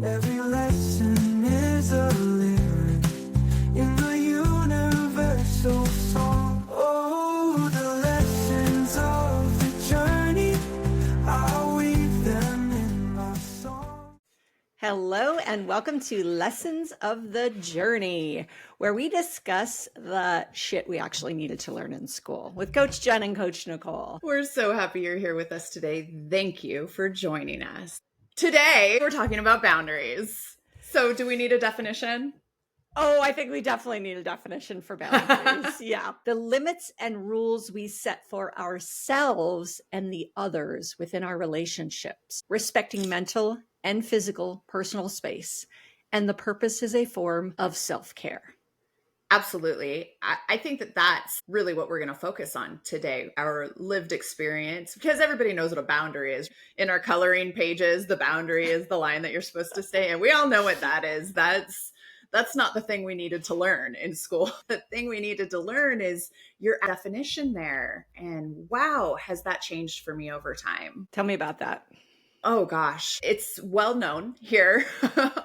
Every lesson is a lyric in the universal song. Oh, the lessons of the journey, I weave them in my song. Hello and welcome to Lessons of the Journey, where we discuss the shit we actually needed to learn in school with Coach Jen and Coach Nicole. We're so happy you're here with us today. Thank you for joining us. Today, we're talking about boundaries. So, do we need a definition? Oh, I think we definitely need a definition for boundaries. Yeah. The limits and rules we set for ourselves and the others within our relationships, respecting mental and physical personal space. And the purpose is a form of self-care. Absolutely. I think that that's really what we're going to focus on today, our lived experience, because everybody knows what a boundary is. In our coloring pages, the boundary is the line that you're supposed to stay in. We all know what that is. That's not the thing we needed to learn in school. The thing we needed to learn is your definition there. And wow, has that changed for me over time? Tell me about that. Oh gosh, it's well known here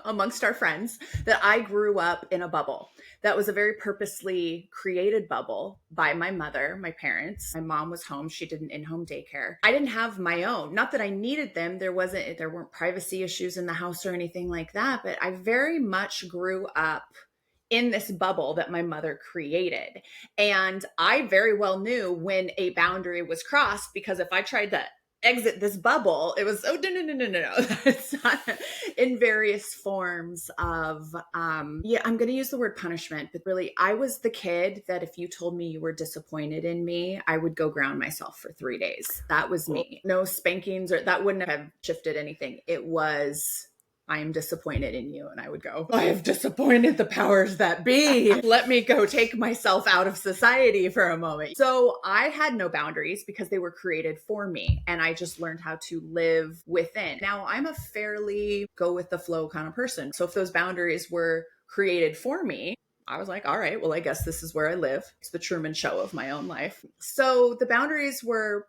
amongst our friends that I grew up in a bubble. That was a very purposely created bubble by my mother, my parents. My mom was home. She did an in-home daycare. I didn't have my own. Not that I needed them. There weren't privacy issues in the house or anything like that, but I very much grew up in this bubble that my mother created. And I very well knew when a boundary was crossed, because if I tried to exit this bubble, it was, oh, no. It's not in various forms of, I'm going to use the word punishment, but really I was the kid that if you told me you were disappointed in me, I would go ground myself for 3 days. That was me. No spankings, or that wouldn't have shifted anything. It was, I am disappointed in you. And I would go, I have disappointed the powers that be. Let me go take myself out of society for a moment. So I had no boundaries because they were created for me. And I just learned how to live within. Now I'm a fairly go with the flow kind of person. So if those boundaries were created for me, I was like, all right, well, I guess this is where I live. It's the Truman Show of my own life. So the boundaries were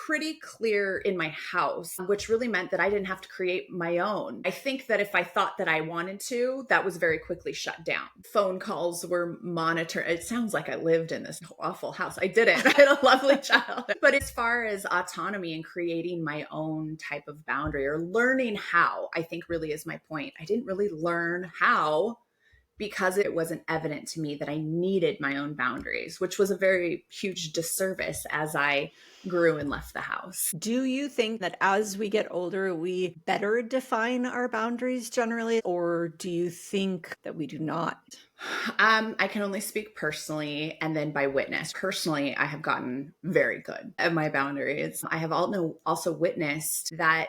pretty clear in my house, which really meant that I didn't have to create my own. I think that if I thought that I wanted to, that was very quickly shut down. Phone calls were monitored. It sounds like I lived in this awful house. I didn't. I had a lovely childhood. But as far as autonomy and creating my own type of boundary or learning how, I think really is my point. I didn't really learn how because it wasn't evident to me that I needed my own boundaries, which was a very huge disservice as I grew and left the house. Do you think that as we get older, we better define our boundaries generally, or do you think that we do not? I can only speak personally and then by witness. Personally, I have gotten very good at my boundaries. I have also witnessed that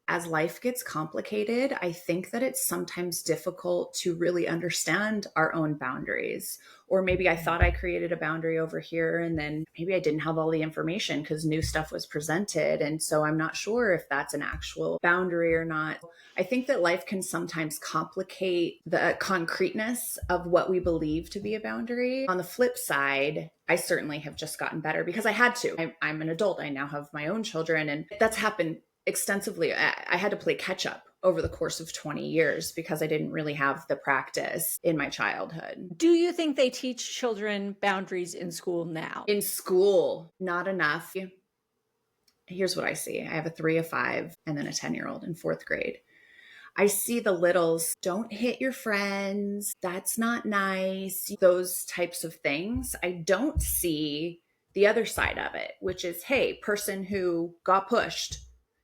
as life gets complicated, I think that it's sometimes difficult to really understand our own boundaries. Or maybe I thought I created a boundary over here and then maybe I didn't have all the information because new stuff was presented. And so I'm not sure if that's an actual boundary or not. I think that life can sometimes complicate the concreteness of what we believe to be a boundary. On the flip side, I certainly have just gotten better because I had to. I'm an adult. I now have my own children, and that's happened extensively. I had to play catch up over the course of 20 years because I didn't really have the practice in my childhood. Do you think they teach children boundaries in school now? In school, not enough. Here's what I see. I have a 3, a 5, and then a 10-year-old in 4th grade. I see the littles, don't hit your friends. That's not nice. Those types of things. I don't see the other side of it, which is, hey, person who got pushed,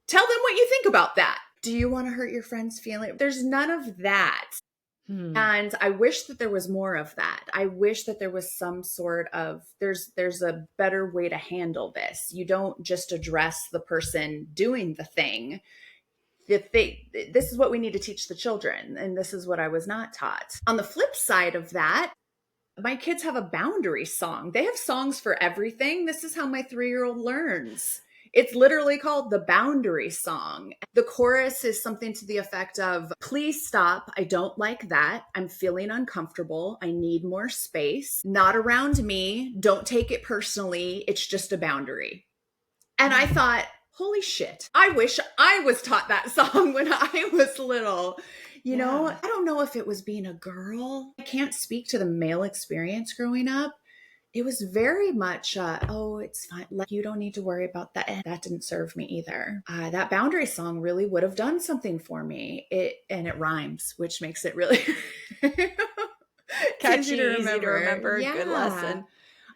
tell them what you think about that. Do you want to hurt your friend's feeling? There's none of that. And I wish that there was more of that. I wish that there was some sort of, there's a better way to handle this. You don't just address the person doing the thing. This is what we need to teach the children. And this is what I was not taught. On the flip side of that, my kids have a boundary song. They have songs for everything. This is how my 3-year-old learns. It's literally called the Boundary Song. The chorus is something to the effect of, please stop. I don't like that. I'm feeling uncomfortable. I need more space. Not around me. Don't take it personally. It's just a boundary. And I thought, holy shit. I wish I was taught that song when I was little. Yeah. I don't know if it was being a girl. I can't speak to the male experience growing up. It was very much, oh, it's fine. Like, you don't need to worry about that. And that didn't serve me either. That boundary song really would have done something for me. It rhymes, which makes it really Catchy, easy to easy to remember. Good Yeah. lesson.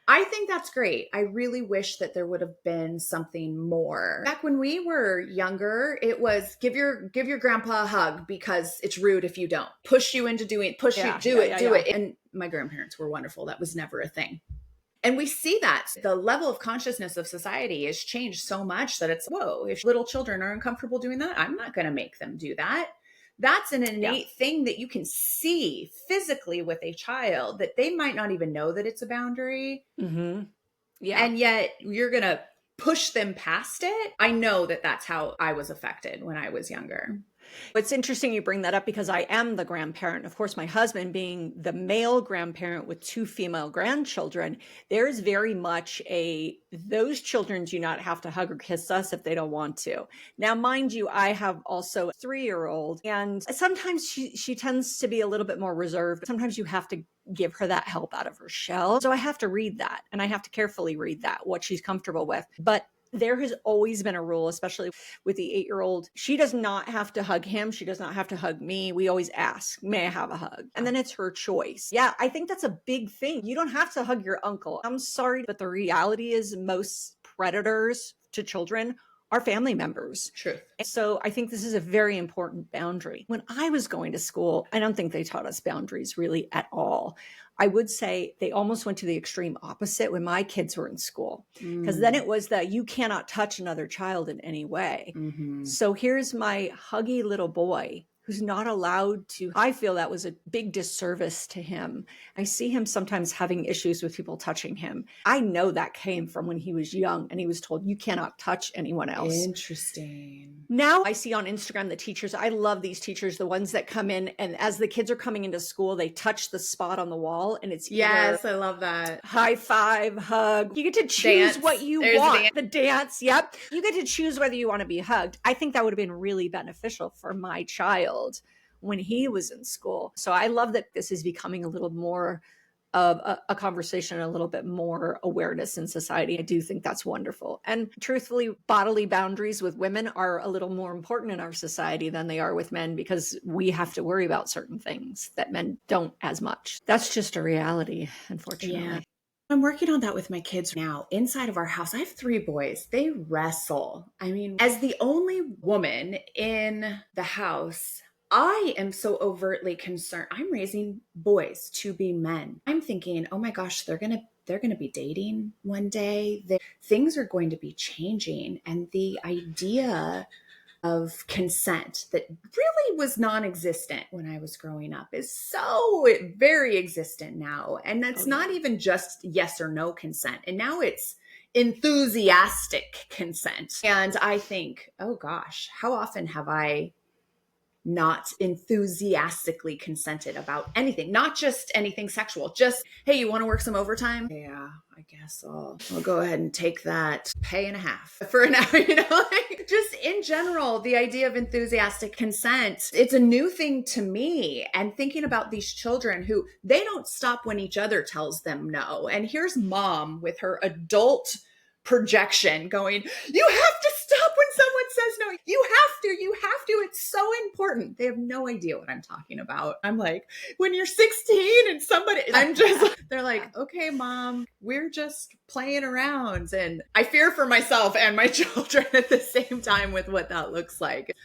I think that's great. I really wish that there would have been something more. Back when we were younger, it was give your grandpa a hug because it's rude if you don't. Push you into doing, push you, Yeah, do yeah, it, yeah, do yeah. it. And my grandparents were wonderful. That was never a thing. And we see that the level of consciousness of society has changed so much that it's, whoa, if little children are uncomfortable doing that, I'm not going to make them do that. That's an innate thing that you can see physically with a child that they might not even know that it's a boundary. Mm-hmm. Yeah. And yet you're going to push them past it. I know that that's how I was affected when I was younger. It's interesting you bring that up because I am the grandparent. Of course, my husband being the male grandparent with 2 female grandchildren, there's very much those children do not have to hug or kiss us if they don't want to. Now, mind you, I have also a 3-year-old, and sometimes she tends to be a little bit more reserved. Sometimes you have to give her that help out of her shell. So I have to read that, and I have to carefully read that, what she's comfortable with. But there has always been a rule, especially with the 8-year-old. She does not have to hug him. She does not have to hug me. We always ask, may I have a hug? And then it's her choice. Yeah, I think that's a big thing. You don't have to hug your uncle. I'm sorry, but the reality is most predators to children are family members. True. So I think this is a very important boundary. When I was going to school, I don't think they taught us boundaries really at all. I would say they almost went to the extreme opposite when my kids were in school, because then it was that you cannot touch another child in any way. Mm-hmm. So here's my huggy little boy who's not allowed to. I feel that was a big disservice to him. I see him sometimes having issues with people touching him. I know that came from when he was young and he was told you cannot touch anyone else. Interesting. Now I see on Instagram the teachers, I love these teachers, the ones that come in and as the kids are coming into school, they touch the spot on the wall and it's Yes, I love that. high five, hug. You get to choose Dance. what you There's want. The dance, yep. You get to choose whether you want to be hugged. I think that would have been really beneficial for my child when he was in school. So I love that this is becoming a little more of a conversation, a little bit more awareness in society. I do think that's wonderful. And truthfully, bodily boundaries with women are a little more important in our society than they are with men because we have to worry about certain things that men don't as much. That's just a reality, unfortunately. Yeah. I'm working on that with my kids now. Inside of our house, I have 3 boys. They wrestle. I mean, as the only woman in the house, I am so overtly concerned. I'm raising boys to be men. I'm thinking, oh my gosh, they're going to be dating one day. Things are going to be changing. And the idea of consent that really was non-existent when I was growing up is so very existent now. And that's not even just yes or no consent. And now it's enthusiastic consent. And I think, oh gosh, how often have I not enthusiastically consented about anything, not just anything sexual, just, hey, you want to work some overtime? Yeah, I guess I'll go ahead and take that pay and a half for an hour, like just in general, the idea of enthusiastic consent, it's a new thing to me. And thinking about these children who they don't stop when each other tells them no. And here's mom with her adult projection going, you have to stop when someone says no. You have to. It's so important. They have no idea what I'm talking about. I'm like, when you're 16 and they're like, okay, mom, we're just playing around. And I fear for myself and my children at the same time with what that looks like.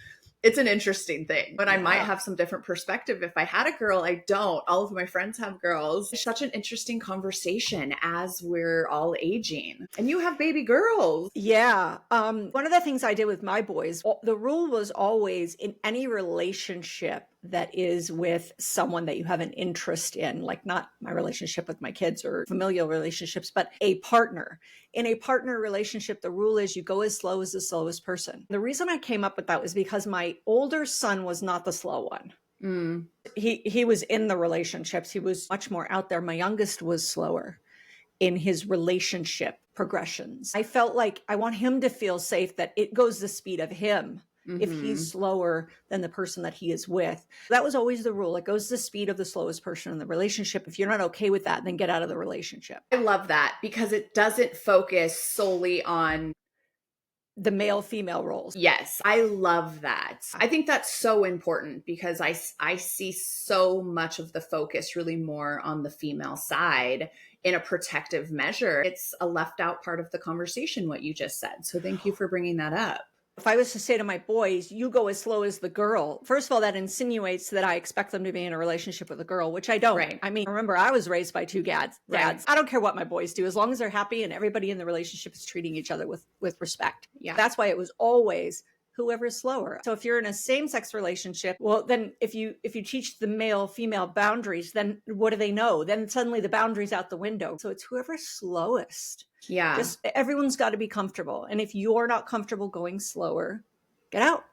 It's an interesting thing, but I might have some different perspective. If I had a girl, I don't. All of my friends have girls. It's such an interesting conversation as we're all aging. And you have baby girls. Yeah. One of the things I did with my boys, the rule was always in any relationship that is with someone that you have an interest in, like not my relationship with my kids or familial relationships, but a partner. In a partner relationship, the rule is you go as slow as the slowest person. The reason I came up with that was because my older son was not the slow one. Mm. He was in the relationships. He was much more out there. My youngest was slower in his relationship progressions. I felt like I want him to feel safe that it goes the speed of him, if he's slower than the person that he is with. That was always the rule. It goes the speed of the slowest person in the relationship. If you're not okay with that, then get out of the relationship. I love that because it doesn't focus solely on the male female roles. Yes, I love that. I think that's so important because I see so much of the focus really more on the female side in a protective measure. It's a left out part of the conversation, what you just said. So thank you for bringing that up. If I was to say to my boys, you go as slow as the girl, first of all, that insinuates that I expect them to be in a relationship with a girl, which I don't. Right. I mean, remember, I was raised by two dads. Right. I don't care what my boys do, as long as they're happy and everybody in the relationship is treating each other with respect. Yeah. That's why it was always whoever's slower. So if you're in a same-sex relationship, well, then if you teach the male-female boundaries, then what do they know? Then suddenly the boundary's out the window. So it's whoever's slowest. Yeah. Just everyone's got to be comfortable. And if you're not comfortable going slower, get out.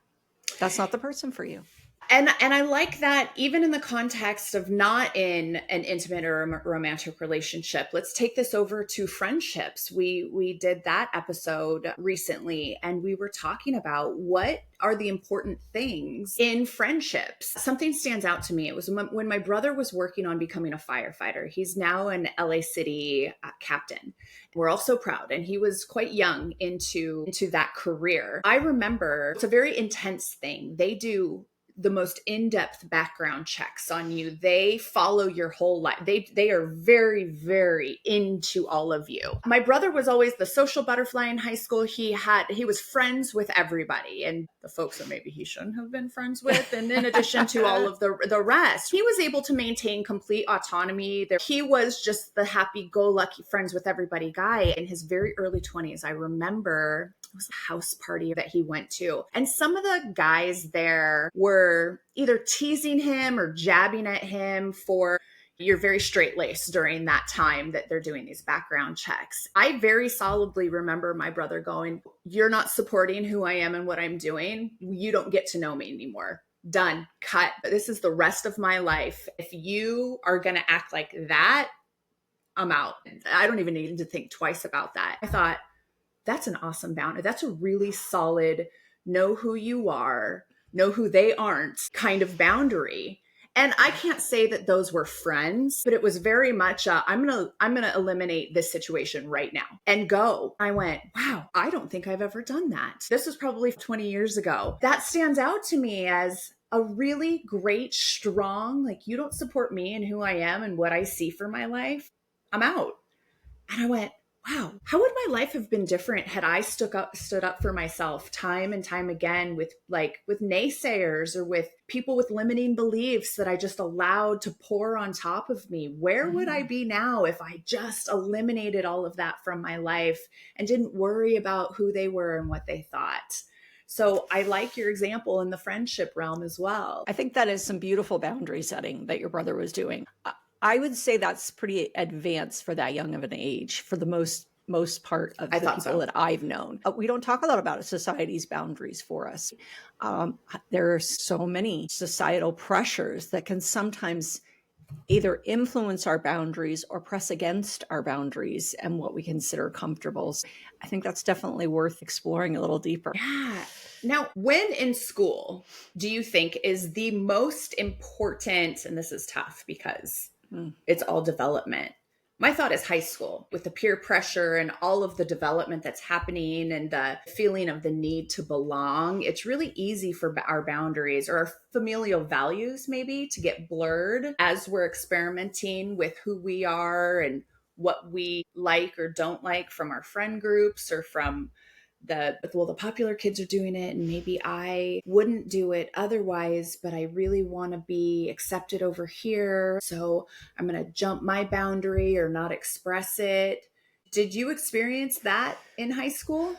That's not the person for you. And I like that even in the context of not in an intimate or a romantic relationship. Let's take this over to friendships. We did that episode recently, and we were talking about what are the important things in friendships. Something stands out to me. It was when my brother was working on becoming a firefighter. He's now an LA City captain. We're all so proud. And he was quite young into that career. I remember it's a very intense thing. They do the most in-depth background checks on you. They follow your whole life. They are very, very into all of you. My brother was always the social butterfly in high school. He was friends with everybody and the folks that maybe he shouldn't have been friends with. And in addition to all of the rest, he was able to maintain complete autonomy. He was just the happy-go-lucky friends with everybody guy in his very early 20s. I remember it was a house party that he went to. And some of the guys there were either teasing him or jabbing at him for you're very straight-laced during that time that they're doing these background checks. I very solidly remember my brother going, you're not supporting who I am and what I'm doing. You don't get to know me anymore. Done. Cut. This is the rest of my life. If you are going to act like that, I'm out. I don't even need to think twice about that. I thought, that's an awesome boundary. That's a really solid, know who you are, know who they aren't kind of boundary. And I can't say that those were friends, but it was very much, I'm going to eliminate this situation right now and go. I went, wow, I don't think I've ever done that. This was probably 20 years ago. That stands out to me as a really great, strong, like you don't support me and who I am and what I see for my life. I'm out. And I went, wow, how would my life have been different had I stood up for myself time and time again with naysayers or with people with limiting beliefs that I just allowed to pour on top of me? Where would I be now if I just eliminated all of that from my life and didn't worry about who they were and what they thought? So I like your example in the friendship realm as well. I think that is some beautiful boundary setting that your brother was doing. I would say that's pretty advanced for that young of an age for the most part of the people that I've known. We don't talk a lot about society's boundaries for us. There are so many societal pressures that can sometimes either influence our boundaries or press against our boundaries and what we consider comfortable. So I think that's definitely worth exploring a little deeper. Yeah. Now, when in school do you think is the most important, and this is tough because it's all development. My thought is high school with the peer pressure and all of the development that's happening and the feeling of the need to belong. It's really easy for our boundaries or our familial values maybe to get blurred as we're experimenting with who we are and what we like or don't like from our friend groups or from the popular kids are doing it and maybe I wouldn't do it otherwise, but I really want to be accepted over here. So I'm going to jump my boundary or not express it. Did you experience that in high school?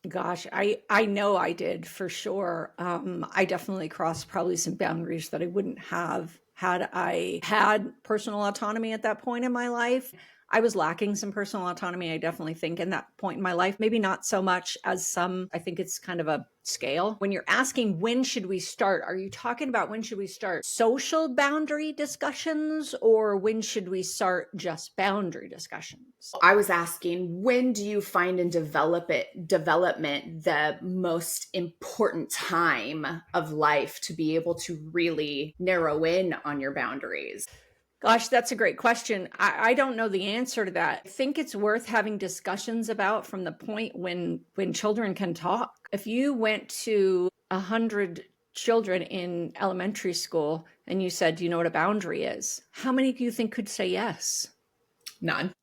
Gosh, I know I did for sure. I definitely crossed probably some boundaries that I wouldn't have had I had personal autonomy at that point in my life. I was lacking some personal autonomy. I definitely think in that point in my life, maybe not so much as some, I think it's kind of a scale. When you're asking, when should we start? Are you talking about when should we start social boundary discussions, or when should we start just boundary discussions? I was asking, when do you find in development the most important time of life to be able to really narrow in on your boundaries? Gosh, that's a great question. I don't know the answer to that. I think it's worth having discussions about from the point when children can talk. If you went to 100 children in elementary school and you said, do you know what a boundary is? How many do you think could say yes? None.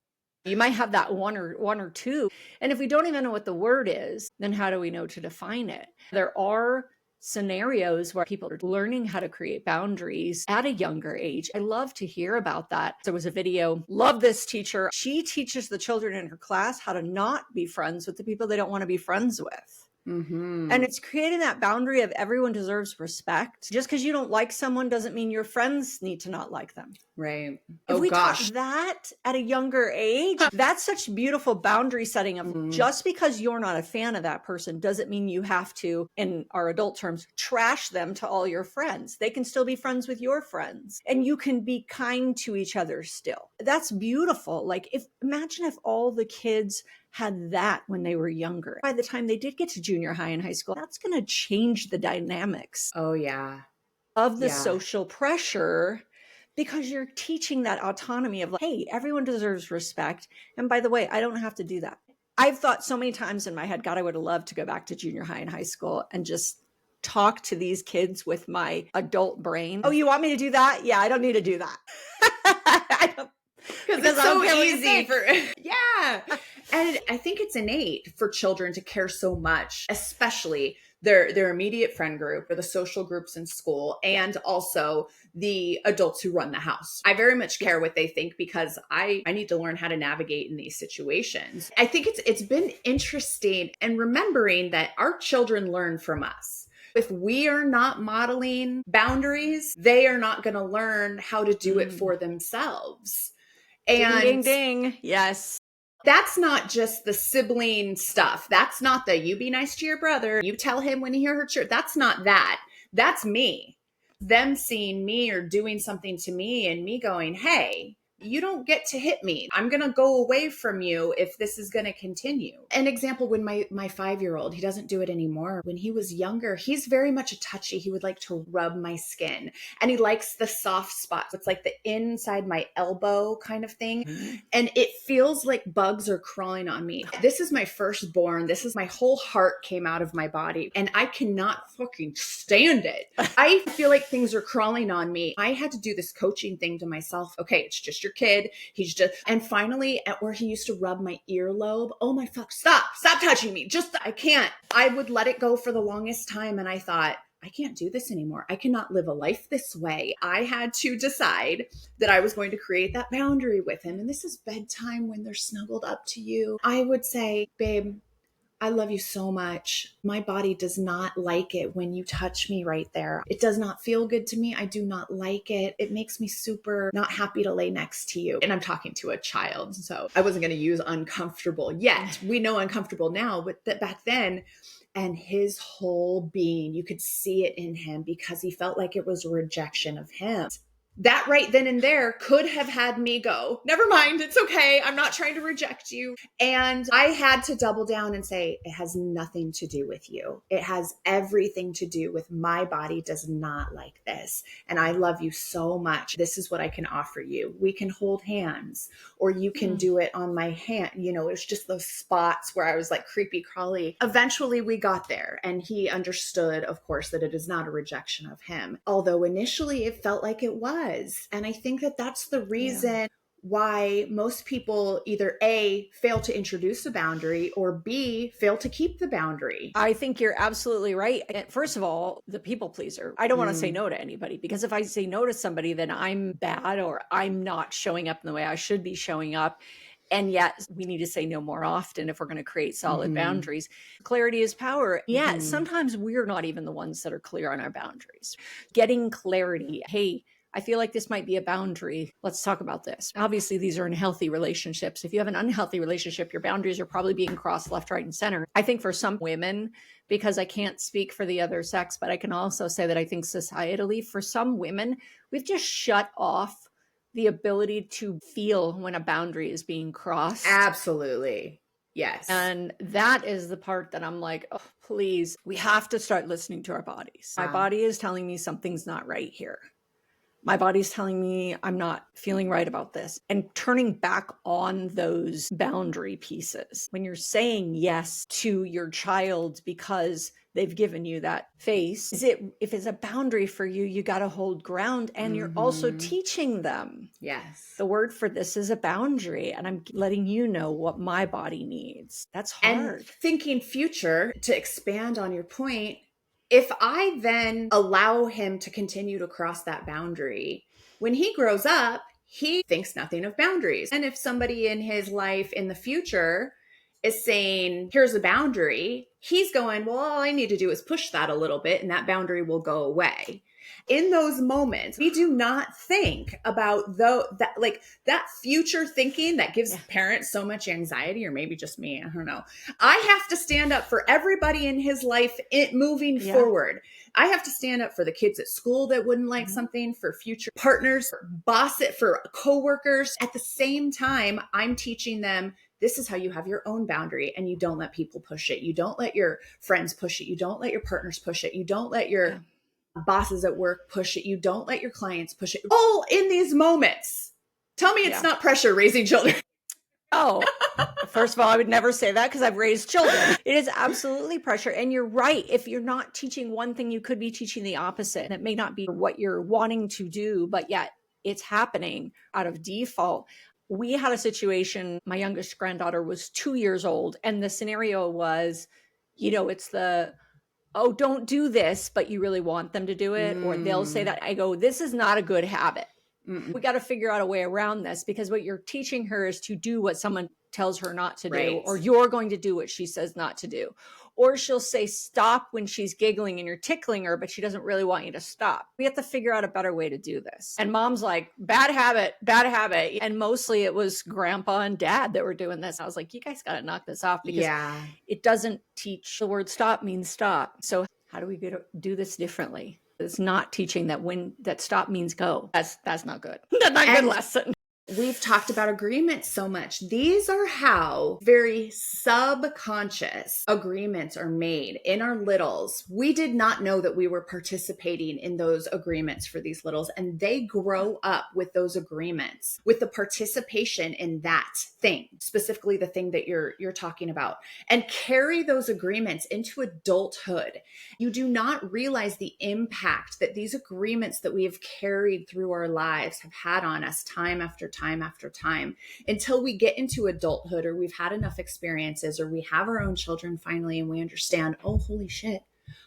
You might have that one or two. And if we don't even know what the word is, then how do we know to define it? There are scenarios where people are learning how to create boundaries at a younger age. I love to hear about that. There was a video, love this teacher. She teaches the children in her class how to not be friends with the people they don't want to be friends with. Mm-hmm. And it's creating that boundary of everyone deserves respect. Just because you don't like someone doesn't mean your friends need to not like them. Right. If we taught that at a younger age, that's such beautiful boundary setting of just because you're not a fan of that person doesn't mean you have to, in our adult terms, trash them to all your friends. They can still be friends with your friends, and you can be kind to each other still. That's beautiful. Like, imagine if all the kids had that when they were younger. By the time they did get to junior high and high school, that's going to change the dynamics. Oh, yeah. Of the social pressure, because you're teaching that autonomy of like, hey, everyone deserves respect. And by the way, I don't have to do that. I've thought so many times in my head, God, I would have loved to go back to junior high and high school and just talk to these kids with my adult brain. Oh, you want me to do that? Yeah, I don't need to do that. I don't. Because it's so easy for, yeah. And I think it's innate for children to care so much, especially their immediate friend group or the social groups in school, and also the adults who run the house. I very much care what they think because I need to learn how to navigate in these situations. I think it's been interesting and remembering that our children learn from us. If we are not modeling boundaries, they are not going to learn how to do it for themselves. And ding, ding, ding. Yes. That's not just the sibling stuff. That's not the you be nice to your brother, you tell him when he hurts your. That's not that. That's me. Them seeing me or doing something to me and me going, hey, you don't get to hit me. I'm going to go away from you if this is going to continue. An example, when my 5-year-old, he doesn't do it anymore. When he was younger, he's very much a touchy. He would like to rub my skin, and he likes the soft spots. It's like the inside my elbow kind of thing. And it feels like bugs are crawling on me. This is my firstborn. This is my whole heart came out of my body, and I cannot fucking stand it. I feel like things are crawling on me. I had to do this coaching thing to myself. Okay, it's just your kid. He's just, and finally at where he used to rub my earlobe. Oh my fuck, stop touching me. I can't. I would let it go for the longest time. And I thought, I can't do this anymore. I cannot live a life this way. I had to decide that I was going to create that boundary with him. And this is bedtime when they're snuggled up to you. I would say, babe, I love you so much. My body does not like it when you touch me right there. It does not feel good to me. I do not like it. It makes me super not happy to lay next to you. And I'm talking to a child, so I wasn't going to use uncomfortable yet. We know uncomfortable now, but back then, and his whole being, you could see it in him because he felt like it was a rejection of him. That right then and there could have had me go, never mind, it's okay. I'm not trying to reject you. And I had to double down and say, it has nothing to do with you. It has everything to do with my body does not like this. And I love you so much. This is what I can offer you. We can hold hands, or you can do it on my hand. You know, it was just those spots where I was like creepy crawly. Eventually we got there, and he understood, of course, that it is not a rejection of him. Although initially it felt like it was. And I think that that's the reason why most people either A, fail to introduce a boundary, or B, fail to keep the boundary. I think you're absolutely right. First of all, the people pleaser. I don't want to say no to anybody, because if I say no to somebody, then I'm bad, or I'm not showing up in the way I should be showing up. And yet we need to say no more often if we're going to create solid boundaries. Clarity is power. Yet sometimes we're not even the ones that are clear on our boundaries. Getting clarity. Hey, I feel like this might be a boundary. Let's talk about this. Obviously, these are unhealthy relationships. If you have an unhealthy relationship, your boundaries are probably being crossed left, right, and center. I think for some women, because I can't speak for the other sex, but I can also say that I think societally, for some women, we've just shut off the ability to feel when a boundary is being crossed. Absolutely. Yes. And that is the part that I'm like, oh, please, we have to start listening to our bodies. My body is telling me something's not right here. My body's telling me I'm not feeling right about this, and turning back on those boundary pieces. When you're saying yes to your child because they've given you that face, if it's a boundary for you, you got to hold ground, and you're also teaching them. Yes. The word for this is a boundary, and I'm letting you know what my body needs. That's hard. And thinking future, to expand on your point, if I then allow him to continue to cross that boundary, when he grows up, he thinks nothing of boundaries. And if somebody in his life in the future is saying, here's a boundary, he's going, well, all I need to do is push that a little bit and that boundary will go away. In those moments, we do not think about that future thinking that gives parents so much anxiety, or maybe just me, I don't know. I have to stand up for everybody in his life moving forward. I have to stand up for the kids at school that wouldn't like something, for future partners, for coworkers. At the same time, I'm teaching them, this is how you have your own boundary, and you don't let people push it. You don't let your friends push it. You don't let your partners push it. You don't let your bosses at work push it. You don't let your clients push it. All in these moments. Tell me it's not pressure raising children. Oh, first of all, I would never say that because I've raised children. It is absolutely pressure. And you're right. If you're not teaching one thing, you could be teaching the opposite. And it may not be what you're wanting to do, but yet it's happening out of default. We had a situation, my youngest granddaughter was 2 years old. And the scenario was, it's oh, don't do this, but you really want them to do it. Or they'll say that. I go, this is not a good habit. We got to figure out a way around this, because what you're teaching her is to do what someone tells her not to do, or you're going to do what she says not to do. Or she'll say stop when she's giggling and you're tickling her, but she doesn't really want you to stop. We have to figure out a better way to do this. And mom's like, bad habit, bad habit. And mostly it was grandpa and dad that were doing this. I was like, you guys got to knock this off, because it doesn't teach. The word stop means stop. So how do we do this differently? It's not teaching that stop means go. That's not good. That's not a good lesson. We've talked about agreements so much. These are how very subconscious agreements are made in our littles. We did not know that we were participating in those agreements for these littles, and they grow up with those agreements, with the participation in that thing, specifically the thing that you're talking about, and carry those agreements into adulthood. You do not realize the impact that these agreements that we have carried through our lives have had on us time after time after time, until we get into adulthood, or we've had enough experiences, or we have our own children finally, and we understand, oh, holy shit,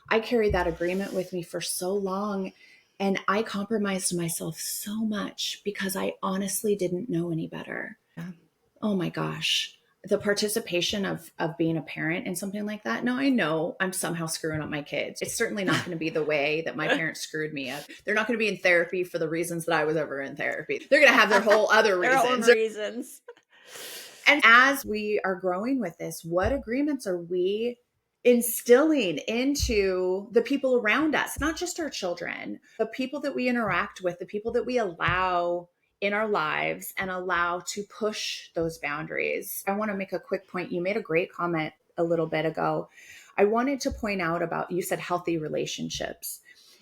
I carried that agreement with me for so long, and I compromised myself so much because I honestly didn't know any better. Oh my gosh. The participation of being a parent in something like that. Now I know I'm somehow screwing up my kids. It's certainly not going to be the way that my parents screwed me up. They're not going to be in therapy for the reasons that I was ever in therapy. They're going to have their whole other reasons. Their own reasons. And as we are growing with this, what agreements are we instilling into the people around us? Not just our children, the people that we interact with, the people that we allow in our lives and allow to push those boundaries. I want to make a quick point. You made a great comment a little bit ago. I wanted to point out about, you said healthy relationships.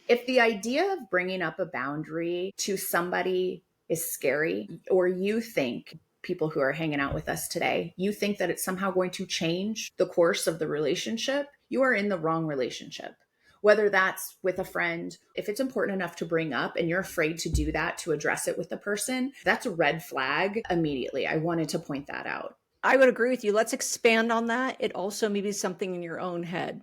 If the idea of bringing up a boundary to somebody is scary, or you think, people who are hanging out with us today, you think that it's somehow going to change the course of the relationship, you are in the wrong relationship. Whether that's with a friend, if it's important enough to bring up and you're afraid to do that, to address it with the person, that's a red flag immediately. I wanted to point that out. I would agree with you. Let's expand on that. It also may be something in your own head.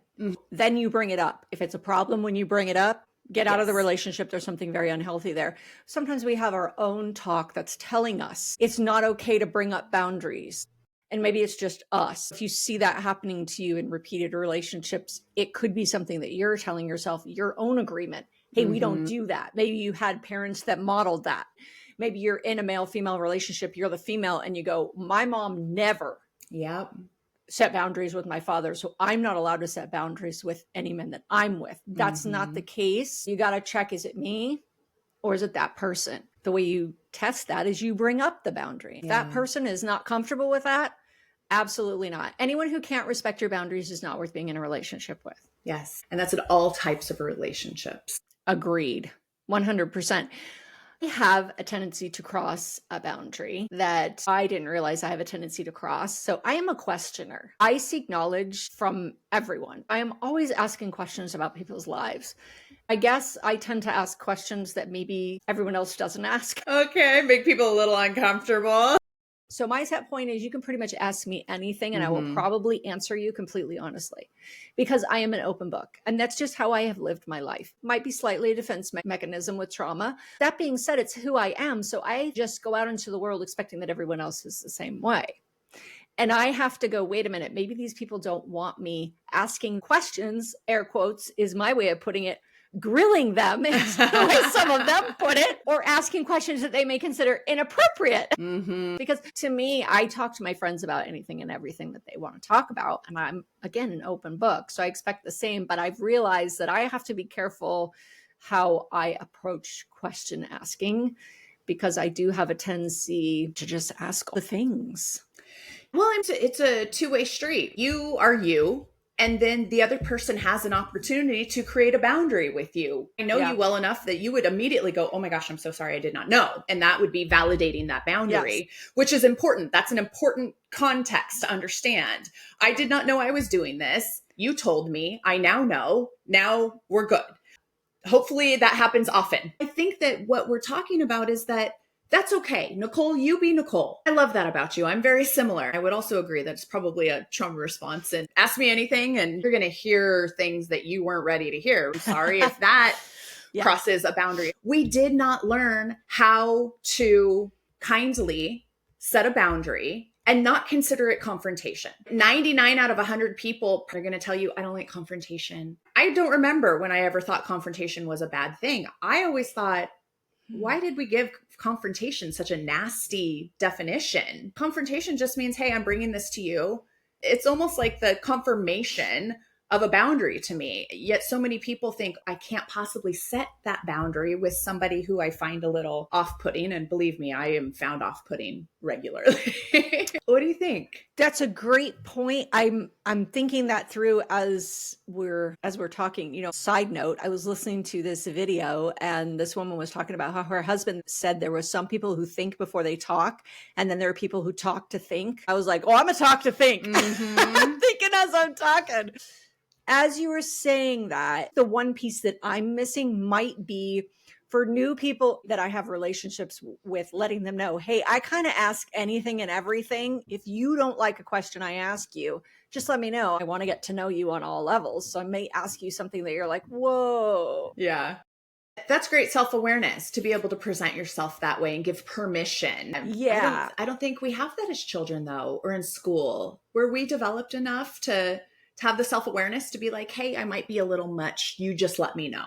Then you bring it up. If it's a problem when you bring it up, get out of the relationship. There's something very unhealthy there. Sometimes we have our own talk that's telling us it's not okay to bring up boundaries. And maybe it's just us. If you see that happening to you in repeated relationships, it could be something that you're telling yourself, your own agreement. Hey, we don't do that. Maybe you had parents that modeled that. Maybe you're in a male-female relationship, you're the female, and you go, my mom never set boundaries with my father, so I'm not allowed to set boundaries with any men that I'm with. That's not the case. You got to check, is it me or is it that person? The way you test that is you bring up the boundary. If that person is not comfortable with that, absolutely not. Anyone who can't respect your boundaries is not worth being in a relationship with. Yes. And that's in all types of relationships. Agreed. 100%. I have a tendency to cross a boundary that I didn't realize I have a tendency to cross. So I am a questioner. I seek knowledge from everyone. I am always asking questions about people's lives. I guess I tend to ask questions that maybe everyone else doesn't ask. Okay, make people a little uncomfortable. So my set point is you can pretty much ask me anything and I will probably answer you completely honestly because I am an open book. And that's just how I have lived my life. Might be slightly a defense mechanism with trauma. That being said, it's who I am. So I just go out into the world expecting that everyone else is the same way. And I have to go, wait a minute, maybe these people don't want me asking questions, air quotes is my way of putting it, grilling them is the way some of them put it, or asking questions that they may consider inappropriate. Because to me, I talk to my friends about anything and everything that they want to talk about. And I'm, again, an open book. So I expect the same, but I've realized that I have to be careful how I approach question asking because I do have a tendency to just ask the things. Well, it's a two-way street. You are you. And then the other person has an opportunity to create a boundary with you. I know you well enough that you would immediately go, oh my gosh, I'm so sorry, I did not know. And that would be validating that boundary, which is important. That's an important context to understand. I did not know I was doing this. You told me. I now know. Now we're good. Hopefully that happens often. I think that what we're talking about is that that's okay. Nicole, you be Nicole. I love that about you. I'm very similar. I would also agree that it's probably a trauma response and ask me anything and you're going to hear things that you weren't ready to hear. I'm sorry if that crosses a boundary. We did not learn how to kindly set a boundary and not consider it confrontation. 99 out of 100 people are going to tell you, I don't like confrontation. I don't remember when I ever thought confrontation was a bad thing. I always thought, why did we give confrontation such a nasty definition? Confrontation just means, hey, I'm bringing this to you. It's almost like the confirmation of a boundary to me. Yet so many people think I can't possibly set that boundary with somebody who I find a little off-putting. And believe me, I am found off-putting regularly. What do you think? That's a great point. I'm thinking that through as we're talking. You know, side note, I was listening to this video and this woman was talking about how her husband said there were some people who think before they talk, and then there are people who talk to think. I was like, oh, I'm a talk to think. I'm thinking as I'm talking. As you were saying that, the one piece that I'm missing might be for new people that I have relationships with, letting them know, hey, I kind of ask anything and everything. If you don't like a question I ask you, just let me know. I want to get to know you on all levels. So I may ask you something that you're like, whoa. Yeah. That's great self-awareness to be able to present yourself that way and give permission. Yeah. I don't think we have that as children though, or in school. Were we developed enough to have the self-awareness to be like, hey, I might be a little much. You just let me know.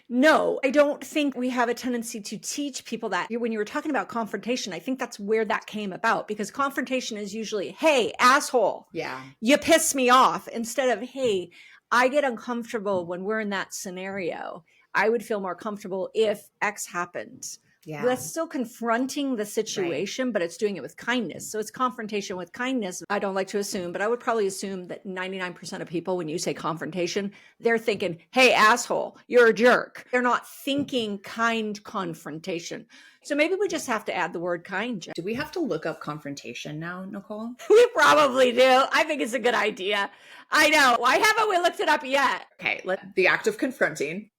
No, I don't think we have a tendency to teach people that. When you were talking about confrontation, I think that's where that came about, because confrontation is usually, hey, asshole. Yeah. You piss me off, instead of, hey, I get uncomfortable when we're in that scenario. I would feel more comfortable if X happened. Yeah. That's still confronting the situation, but it's doing it with kindness. So it's confrontation with kindness. I don't like to assume, but I would probably assume that 99% of people, when you say confrontation, they're thinking, hey, asshole, you're a jerk. They're not thinking kind confrontation. So maybe we just have to add the word kind. Jen. Do we have to look up confrontation now, Nicole? We probably do. I think it's a good idea. I know. Why haven't we looked it up yet? Okay, the act of confronting.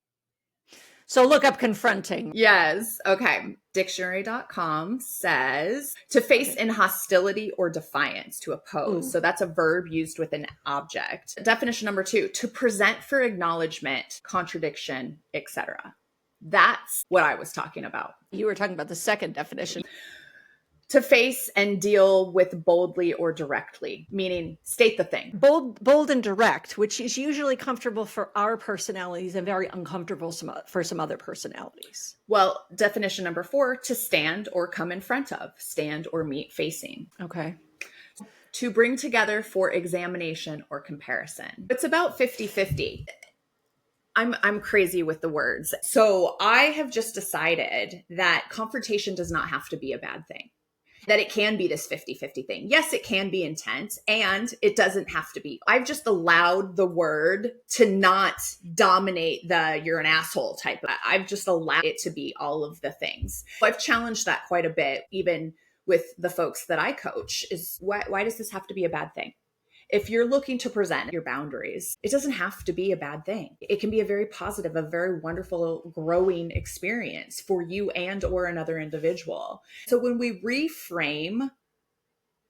So look up confronting. Yes. Okay. Dictionary.com says to face in hostility or defiance, to oppose. Ooh. So that's a verb used with an object. Definition number 2, to present for acknowledgement, contradiction, etc. That's what I was talking about. You were talking about the second definition. To face and deal with boldly or directly, meaning state the thing. Bold and direct, which is usually comfortable for our personalities and very uncomfortable for some other personalities. Well, definition number 4, to stand or come in front of, stand or meet facing. Okay. To bring together for examination or comparison. It's about 50-50. I'm crazy with the words. So I have just decided that confrontation does not have to be a bad thing. That it can be this 50-50 thing. Yes, it can be intense, and it doesn't have to be. I've just allowed the word to not dominate the you're an asshole type. I've just allowed it to be all of the things. I've challenged that quite a bit, even with the folks that I coach, is why does this have to be a bad thing? If you're looking to present your boundaries, it doesn't have to be a bad thing. It can be a very positive, a very wonderful, growing experience for you and or another individual. So when we reframe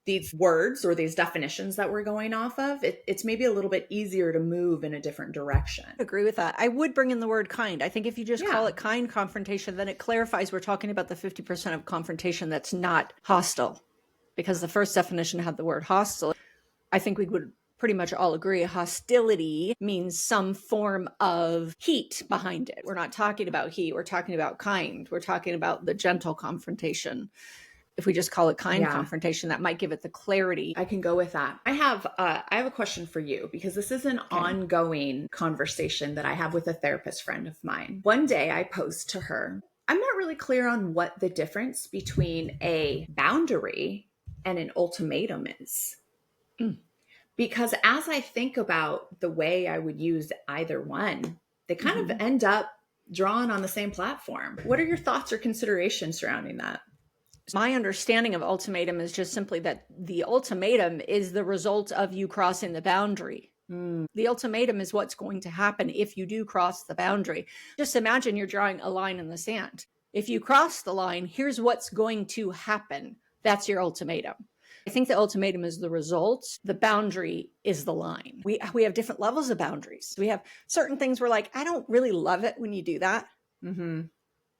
these words or these definitions that we're going off of, it's maybe a little bit easier to move in a different direction. I agree with that. I would bring in the word kind. I think if you just call it kind confrontation, then it clarifies we're talking about the 50% of confrontation that's not hostile, because the first definition had the word hostile. I think we would pretty much all agree hostility means some form of heat behind it. We're not talking about heat. We're talking about kind. We're talking about the gentle confrontation. If we just call it kind confrontation, that might give it the clarity. I can go with that. I have a question for you, because this is an ongoing conversation that I have with a therapist friend of mine. One day I posed to her, I'm not really clear on what the difference between a boundary and an ultimatum is. Because as I think about the way I would use either one, they kind of end up drawn on the same platform. What are your thoughts or considerations surrounding that? My understanding of ultimatum is just simply that the ultimatum is the result of you crossing the boundary. The ultimatum is what's going to happen if you do cross the boundary. Just imagine you're drawing a line in the sand. If you cross the line, here's what's going to happen. That's your ultimatum. I think the ultimatum is the result. The boundary is the line. We have different levels of boundaries. We have certain things we're like, I don't really love it when you do that.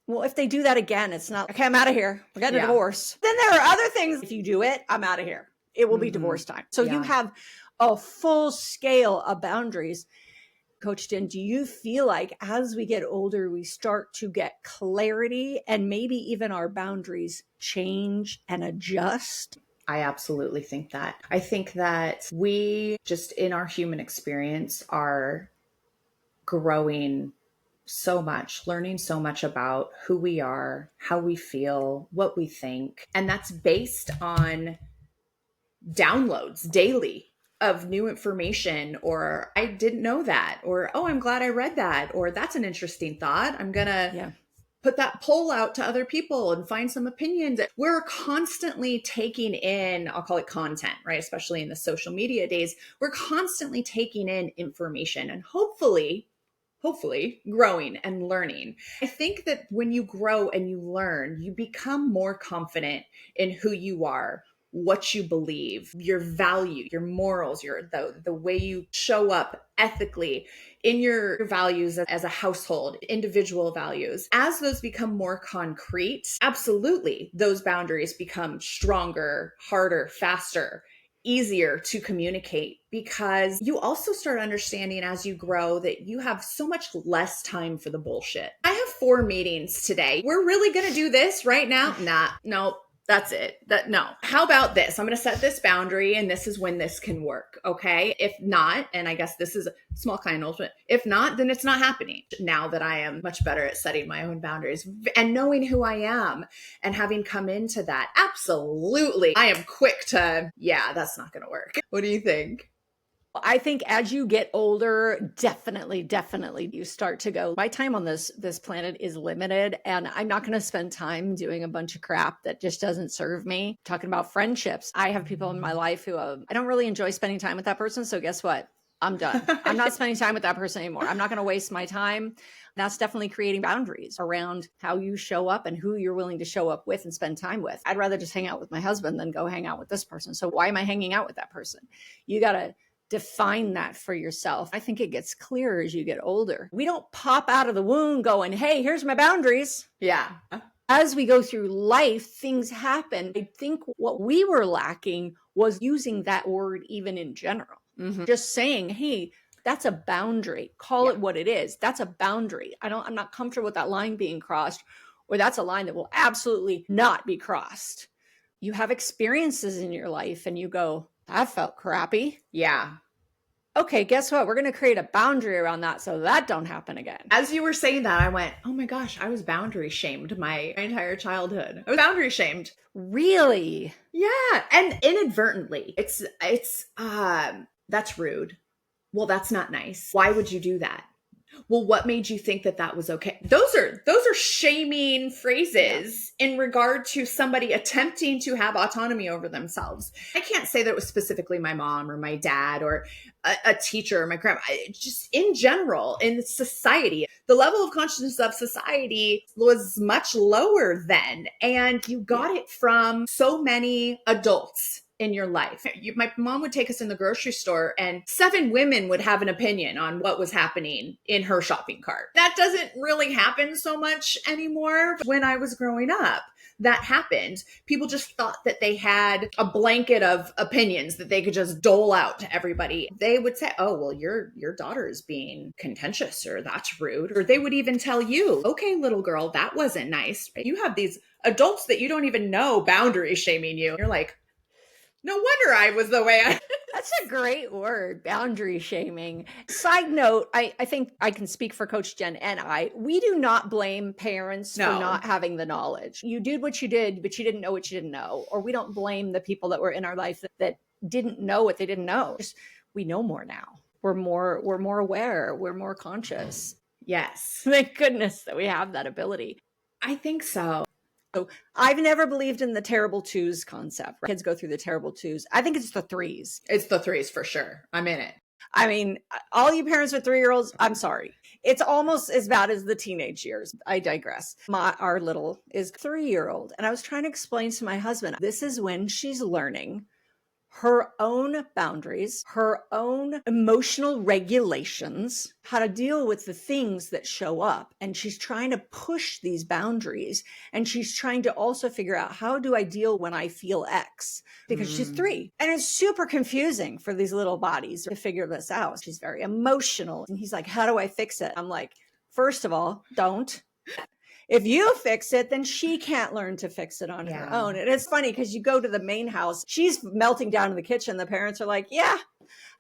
Well, if they do that again, it's not, okay, I'm out of here. We're getting a divorce. Then there are other things. If you do it, I'm out of here. It will be divorce time. So you have a full scale of boundaries. Coach Jen, do you feel like as we get older, we start to get clarity and maybe even our boundaries change and adjust? I absolutely think that. I think that we just in our human experience are growing so much, learning so much about who we are, how we feel, what we think. And that's based on downloads daily of new information, or I didn't know that, or, oh, I'm glad I read that, or that's an interesting thought. I'm going to put that poll out to other people and find some opinions. We're constantly taking in, I'll call it content, right? Especially in the social media days, we're constantly taking in information and hopefully growing and learning. I think that when you grow and you learn, you become more confident in who you are, what you believe, your value, your morals, the way you show up ethically in your values as a household, individual values. As those become more concrete, absolutely, those boundaries become stronger, harder, faster, easier to communicate, because you also start understanding as you grow that you have so much less time for the bullshit. I have 4 meetings today. We're really going to do this right now? No. That's it. No. How about this? I'm going to set this boundary and this is when this can work. Okay. If not, and I guess this is a small kind of ultimate. If not, then it's not happening. Now that I am much better at setting my own boundaries and knowing who I am and having come into that, absolutely. I am quick to, that's not going to work. What do you think? I think as you get older, definitely you start to go, my time on this planet is limited and I'm not going to spend time doing a bunch of crap that just doesn't serve me. Talking about friendships, I have people in my life who I don't really enjoy spending time with that person. So guess what? I'm done. I'm not spending time with that person anymore. I'm not going to waste my time. That's definitely creating boundaries around how you show up and who you're willing to show up with and spend time with. I'd rather just hang out with my husband than go hang out with this person. So why am I hanging out with that person? You got to define that for yourself. I think it gets clearer as you get older. We don't pop out of the womb going, hey, here's my boundaries. Yeah. As we go through life, things happen. I think what we were lacking was using that word even in general. Just saying, hey, that's a boundary. Call it what it is. That's a boundary. I'm not comfortable with that line being crossed, or that's a line that will absolutely not be crossed. You have experiences in your life and you go, that felt crappy. Yeah. Okay, guess what? We're going to create a boundary around that so that don't happen again. As you were saying that, I went, oh my gosh, I was boundary shamed my entire childhood. I was boundary shamed. Really? Yeah. And inadvertently. That's rude. Well, that's not nice. Why would you do that? Well, what made you think that that was okay? Those are shaming phrases in regard to somebody attempting to have autonomy over themselves. I can't say that it was specifically my mom or my dad or a teacher or my grandma. Just in general, in society, the level of consciousness of society was much lower then. And you got it from so many adults in your life. My mom would take us in the grocery store and 7 women would have an opinion on what was happening in her shopping cart. That doesn't really happen so much anymore. When I was growing up, that happened. People just thought that they had a blanket of opinions that they could just dole out to everybody. They would say, oh, well, your daughter is being contentious, or that's rude. Or they would even tell you, okay, little girl, that wasn't nice. You have these adults that you don't even know boundary shaming you. You're like, no wonder I was the way I... That's a great word, boundary shaming. Side note, I think I can speak for Coach Jen and we do not blame parents for not having the knowledge. You did what you did, but you didn't know what you didn't know. Or we don't blame the people that were in our life that didn't know what they didn't know. Just, we know more now. We're more aware. We're more conscious. Yes. Thank goodness that we have that ability. I think so. So I've never believed in the terrible twos concept. Kids go through the terrible twos. I think it's the threes. It's the threes for sure. I'm in it. I mean, all you parents with 3-year-olds, I'm sorry. It's almost as bad as the teenage years. I digress. Our little is 3-year-old. And I was trying to explain to my husband, this is when she's learning her own boundaries, her own emotional regulations, how to deal with the things that show up. And she's trying to push these boundaries. And she's trying to also figure out, how do I deal when I feel X? Because she's 3. And it's super confusing for these little bodies to figure this out. She's very emotional. And he's like, how do I fix it? I'm like, first of all, don't. If you fix it, then she can't learn to fix it on her own. And it's funny because you go to the main house, she's melting down in the kitchen. The parents are like, yeah,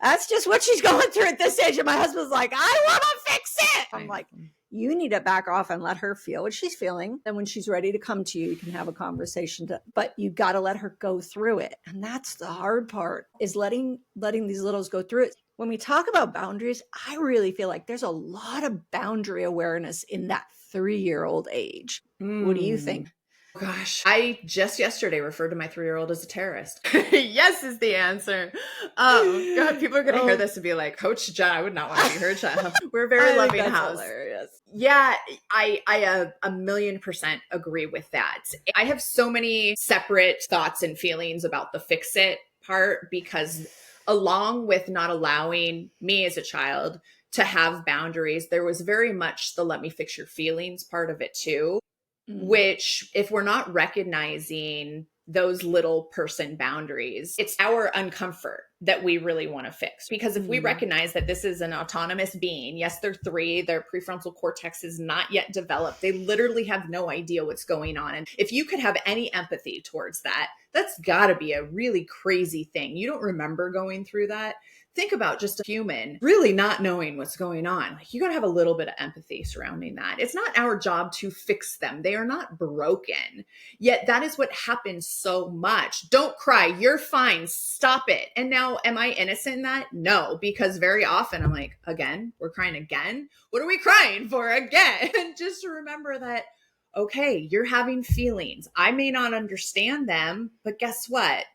that's just what she's going through at this age. And my husband's like, I want to fix it. I'm like, you need to back off and let her feel what she's feeling. And when she's ready to come to you, you can have a conversation, but you got to let her go through it. And that's the hard part, is letting these littles go through it. When we talk about boundaries, I really feel like there's a lot of boundary awareness in that 3-year-old age. What do you think? Gosh, I just yesterday referred to my 3-year-old as a terrorist. Yes is the answer. God, people are going to hear this and be like, Coach Jen, I would not want to be her child. We're a very loving house. Hilarious. Yeah, I 1,000,000% agree with that. I have so many separate thoughts and feelings about the fix it part, because along with not allowing me as a child to have boundaries, there was very much the let me fix your feelings part of it too, which if we're not recognizing those little person boundaries, it's our uncomfort that we really want to fix. Because if we recognize that this is an autonomous being, yes, they're 3, their prefrontal cortex is not yet developed. They literally have no idea what's going on. And if you could have any empathy towards that, that's gotta be a really crazy thing. You don't remember going through that. Think about just a human really not knowing what's going on. Like, you got to have a little bit of empathy surrounding that. It's not our job to fix them. They are not broken. Yet that is what happens so much. Don't cry. You're fine. Stop it. And now, am I innocent in that? No, because very often I'm like, again, we're crying again. What are we crying for again? And just to remember that, okay, you're having feelings. I may not understand them, but guess what?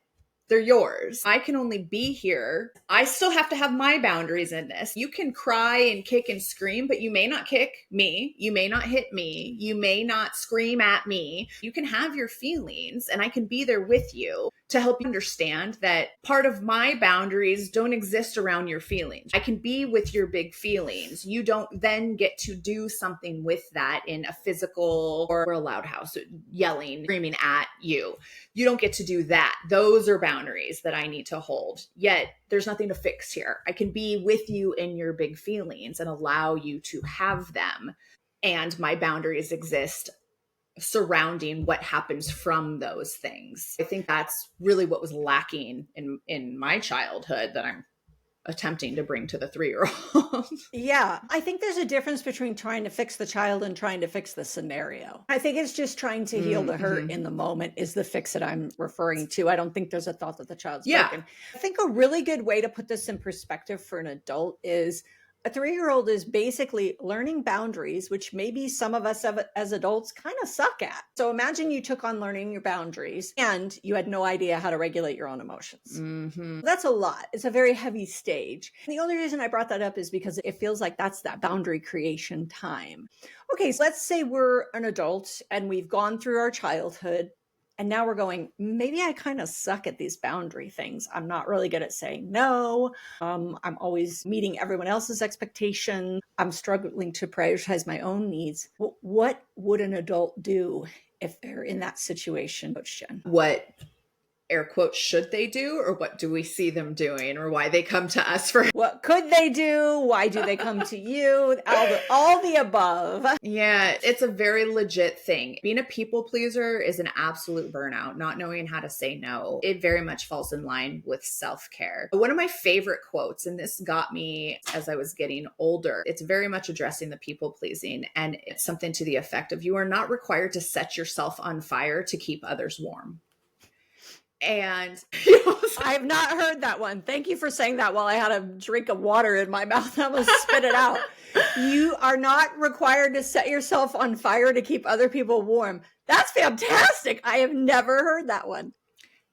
They're yours. I can only be here. I still have to have my boundaries in this. You can cry and kick and scream, but you may not kick me. You may not hit me. You may not scream at me. You can have your feelings, and I can be there with you to help you understand that part of my boundaries don't exist around your feelings. I can be with your big feelings. You don't then get to do something with that in a physical or a loud house, yelling, screaming at you. You don't get to do that. Those are boundaries that I need to hold. Yet there's nothing to fix here. I can be with you in your big feelings and allow you to have them. And my boundaries exist surrounding what happens from those things. I think that's really what was lacking in my childhood that I'm attempting to bring to the 3-year-old. Yeah, I think there's a difference between trying to fix the child and trying to fix the scenario. I think it's just trying to heal the hurt in the moment is the fix that I'm referring to. I don't think there's a thought that the child's broken. I think a really good way to put this in perspective for an adult is a 3-year-old is basically learning boundaries, which maybe some of us as adults kind of suck at. So imagine you took on learning your boundaries and you had no idea how to regulate your own emotions. That's a lot. It's a very heavy stage. And the only reason I brought that up is because it feels like that's that boundary creation time. Okay, so let's say we're an adult and we've gone through our childhood. And now we're going, maybe I kind of suck at these boundary things. I'm not really good at saying no. I'm always meeting everyone else's expectations. I'm struggling to prioritize my own needs. What would an adult do if they're in that situation, Coach Jen? What air quotes should they do, or what do we see them doing, or why they come to us for what could they do? Why do they come to you? All the above. Yeah, it's a very legit thing. Being a people pleaser is an absolute burnout. Not knowing how to say no, it very much falls in line with self-care. One of my favorite quotes, and this got me as I was getting older, it's very much addressing the people pleasing, and it's something to the effect of, you are not required to set yourself on fire to keep others warm. And I have not heard that one. Thank you for saying that while I had a drink of water in my mouth. I almost spit it out. You are not required to set yourself on fire to keep other people warm. That's fantastic. I have never heard that one.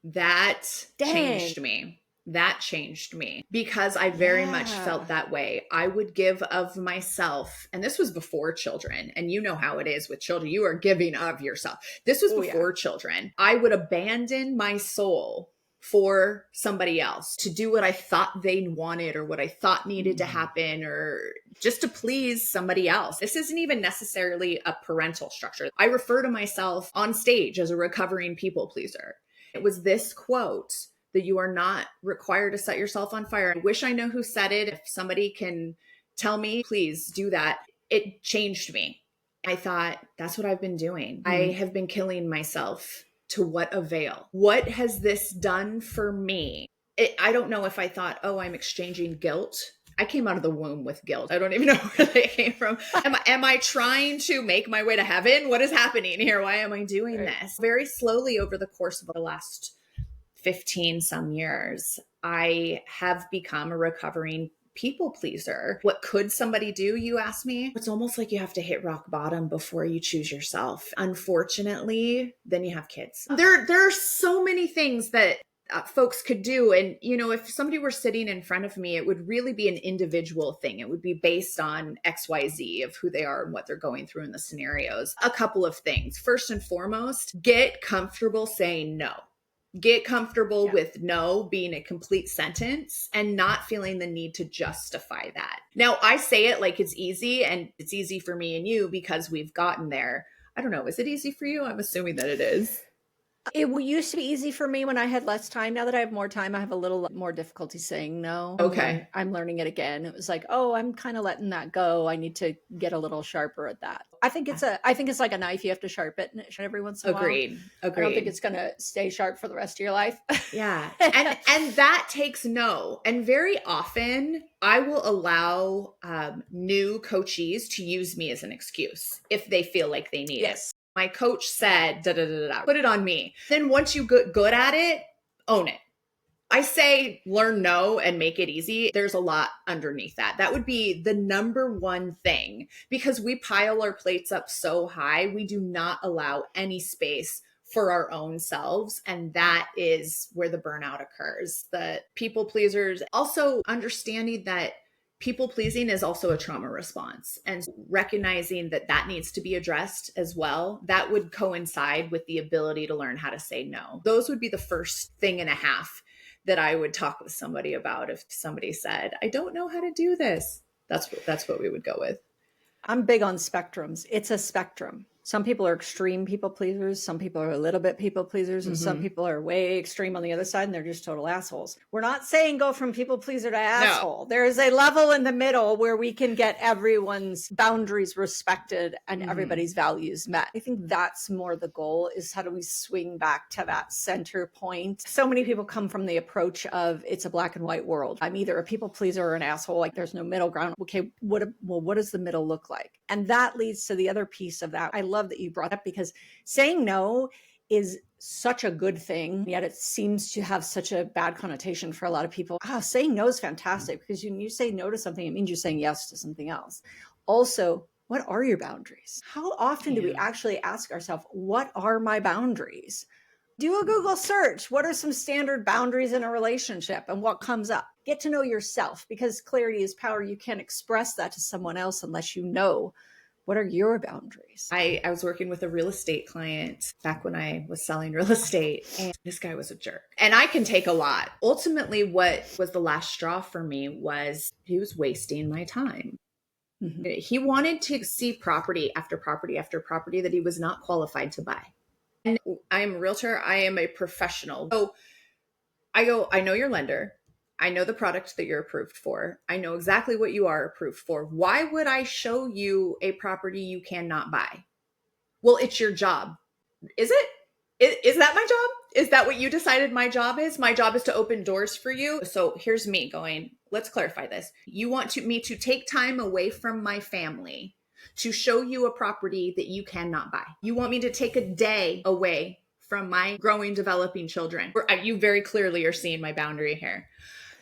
That changed me. That changed me because I very much felt that way. I would give of myself, and this was before children. And you know how it is with children. You are giving of yourself. This was before children. I would abandon my soul for somebody else to do what I thought they wanted or what I thought needed to happen, or just to please somebody else. This isn't even necessarily a parental structure. I refer to myself on stage as a recovering people pleaser. It was this quote that you are not required to set yourself on fire. I wish I know who said it. If somebody can tell me, please do that. It changed me. I thought, that's what I've been doing. I have been killing myself. To what avail? What has this done for me? I don't know if I thought, oh, I'm exchanging guilt. I came out of the womb with guilt. I don't even know where they came from. Am I trying to make my way to heaven? What is happening here? Why am I doing this? Very slowly over the course of the last 15 some years, I have become a recovering people pleaser. What could somebody do, you ask me? It's almost like you have to hit rock bottom before you choose yourself. Unfortunately, then you have kids. There are so many things that folks could do. And, you know, if somebody were sitting in front of me, it would really be an individual thing. It would be based on XYZ of who they are and what they're going through in the scenarios. A couple of things. First and foremost, get comfortable saying no. Get comfortable with no being a complete sentence and not feeling the need to justify that. Now, I say it like it's easy, and it's easy for me and you because we've gotten there. I don't know. Is it easy for you? I'm assuming that it is. It used to be easy for me when I had less time. Now that I have more time, I have a little more difficulty saying no. Okay. I'm learning it again. It was like, oh, I'm kind of letting that go. I need to get a little sharper at that. I think it's like a knife. You have to sharpen it every once in a while. Agreed. I don't think it's going to stay sharp for the rest of your life. Yeah. And that takes no. And very often I will allow new coachees to use me as an excuse if they feel like they need it. My coach said, da, da, da, da, put it on me. Then once you get good at it, own it. I say learn no and make it easy. There's a lot underneath that. That would be the number one thing, because we pile our plates up so high. We do not allow any space for our own selves. And that is where the burnout occurs. The people pleasers, also understanding that people pleasing is also a trauma response, and recognizing that that needs to be addressed as well. That would coincide with the ability to learn how to say no. Those would be the first thing and a half that I would talk with somebody about. If somebody said, I don't know how to do this, that's what we would go with. I'm big on spectrums. It's a spectrum. Some people are extreme people pleasers. Some people are a little bit people pleasers. And some people are way extreme on the other side, and they're just total assholes. We're not saying go from people pleaser to asshole. No. There is a level in the middle where we can get everyone's boundaries respected and everybody's values met. I think that's more the goal, is how do we swing back to that center point? So many people come from the approach of it's a black and white world. I'm either a people pleaser or an asshole. Like there's no middle ground. Okay, what does the middle look like? And that leads to the other piece of that. I love that you brought up, because saying no is such a good thing, yet it seems to have such a bad connotation for a lot of people. Saying no is fantastic, because when you say no to something, it means you're saying yes to something else. Also, what are your boundaries? How often do we actually ask ourselves, what are my boundaries? Do a Google search. What are some standard boundaries in a relationship, and what comes up? Get to know yourself, because clarity is power. You can't express that to someone else unless you know what are your boundaries. I was working with a real estate client back when I was selling real estate, and this guy was a jerk. And I can take a lot. Ultimately, what was the last straw for me was he was wasting my time. He wanted to see property after property after property that he was not qualified to buy. And I'm a realtor. I am a professional. So I go, I know your lender. I know the product that you're approved for. I know exactly what you are approved for. Why would I show you a property you cannot buy? Well, it's your job. Is it? Is that my job? Is that what you decided my job is? My job is to open doors for you. So here's me going, let's clarify this. You want me to take time away from my family to show you a property that you cannot buy. You want me to take a day away from my growing, developing children. You very clearly are seeing my boundary here.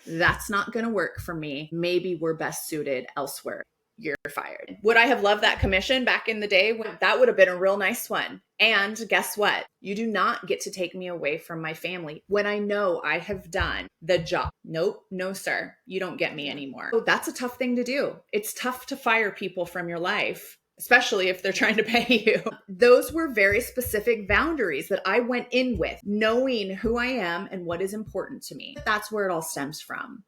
That's not going to work for me. Maybe we're best suited elsewhere. You're fired. Would I have loved that commission back in the day? That would have been a real nice one. And guess what? You do not get to take me away from my family when I know I have done the job. Nope, no, sir. You don't get me anymore. So that's a tough thing to do. It's tough to fire people from your life, especially if they're trying to pay you. Those were very specific boundaries that I went in with, knowing who I am and what is important to me. That's where it all stems from.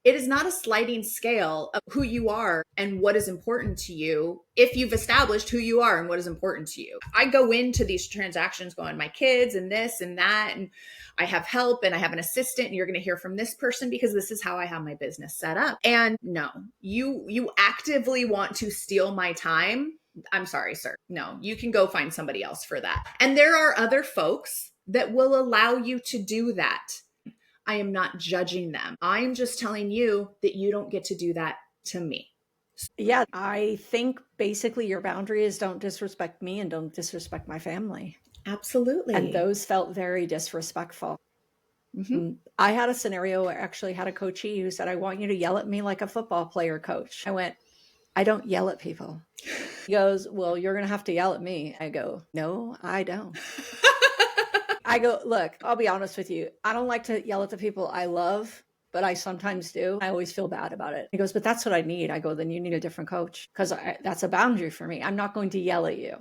It is not a sliding scale of who you are and what is important to you if you've established who you are and what is important to you. I go into these transactions going, my kids and this and that, and I have help and I have an assistant, and you're going to hear from this person because this is how I have my business set up. And no, you actively want to steal my time. I'm sorry, sir. No, you can go find somebody else for that. And there are other folks that will allow you to do that. I am not judging them. I'm just telling you that you don't get to do that to me. Yeah, I think basically your boundary is don't disrespect me and don't disrespect my family. Absolutely. And those felt very disrespectful. I had a scenario where I actually had a coachee who said, I want you to yell at me like a football player coach. I went, I don't yell at people. He goes, well, you're going to have to yell at me. I go, no, I don't. I go, look, I'll be honest with you. I don't like to yell at the people I love, but I sometimes do. I always feel bad about it. He goes, but that's what I need. I go, then you need a different coach, because that's a boundary for me. I'm not going to yell at you.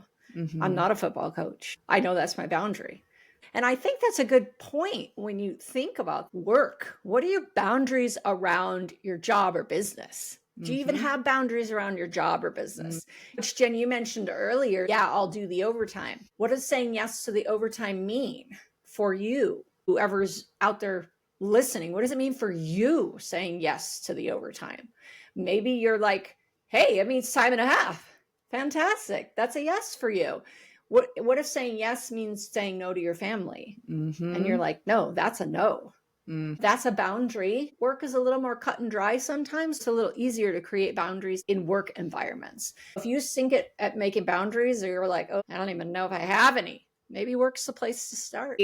I'm not a football coach. I know that's my boundary. And I think that's a good point when you think about work. What are your boundaries around your job or business? Do you even have boundaries around your job or business? Which, Jen, you mentioned earlier, yeah, I'll do the overtime. What does saying yes to the overtime mean for you? Whoever's out there listening, what does it mean for you saying yes to the overtime? Maybe you're like, hey, it means time and a half. Fantastic. That's a yes for you. What if saying yes means saying no to your family? And you're like, no, that's a no. That's a boundary. Work is a little more cut and dry sometimes. It's a little easier to create boundaries in work environments. If you sink it at making boundaries, or you're like, oh, I don't even know if I have any, maybe work's the place to start.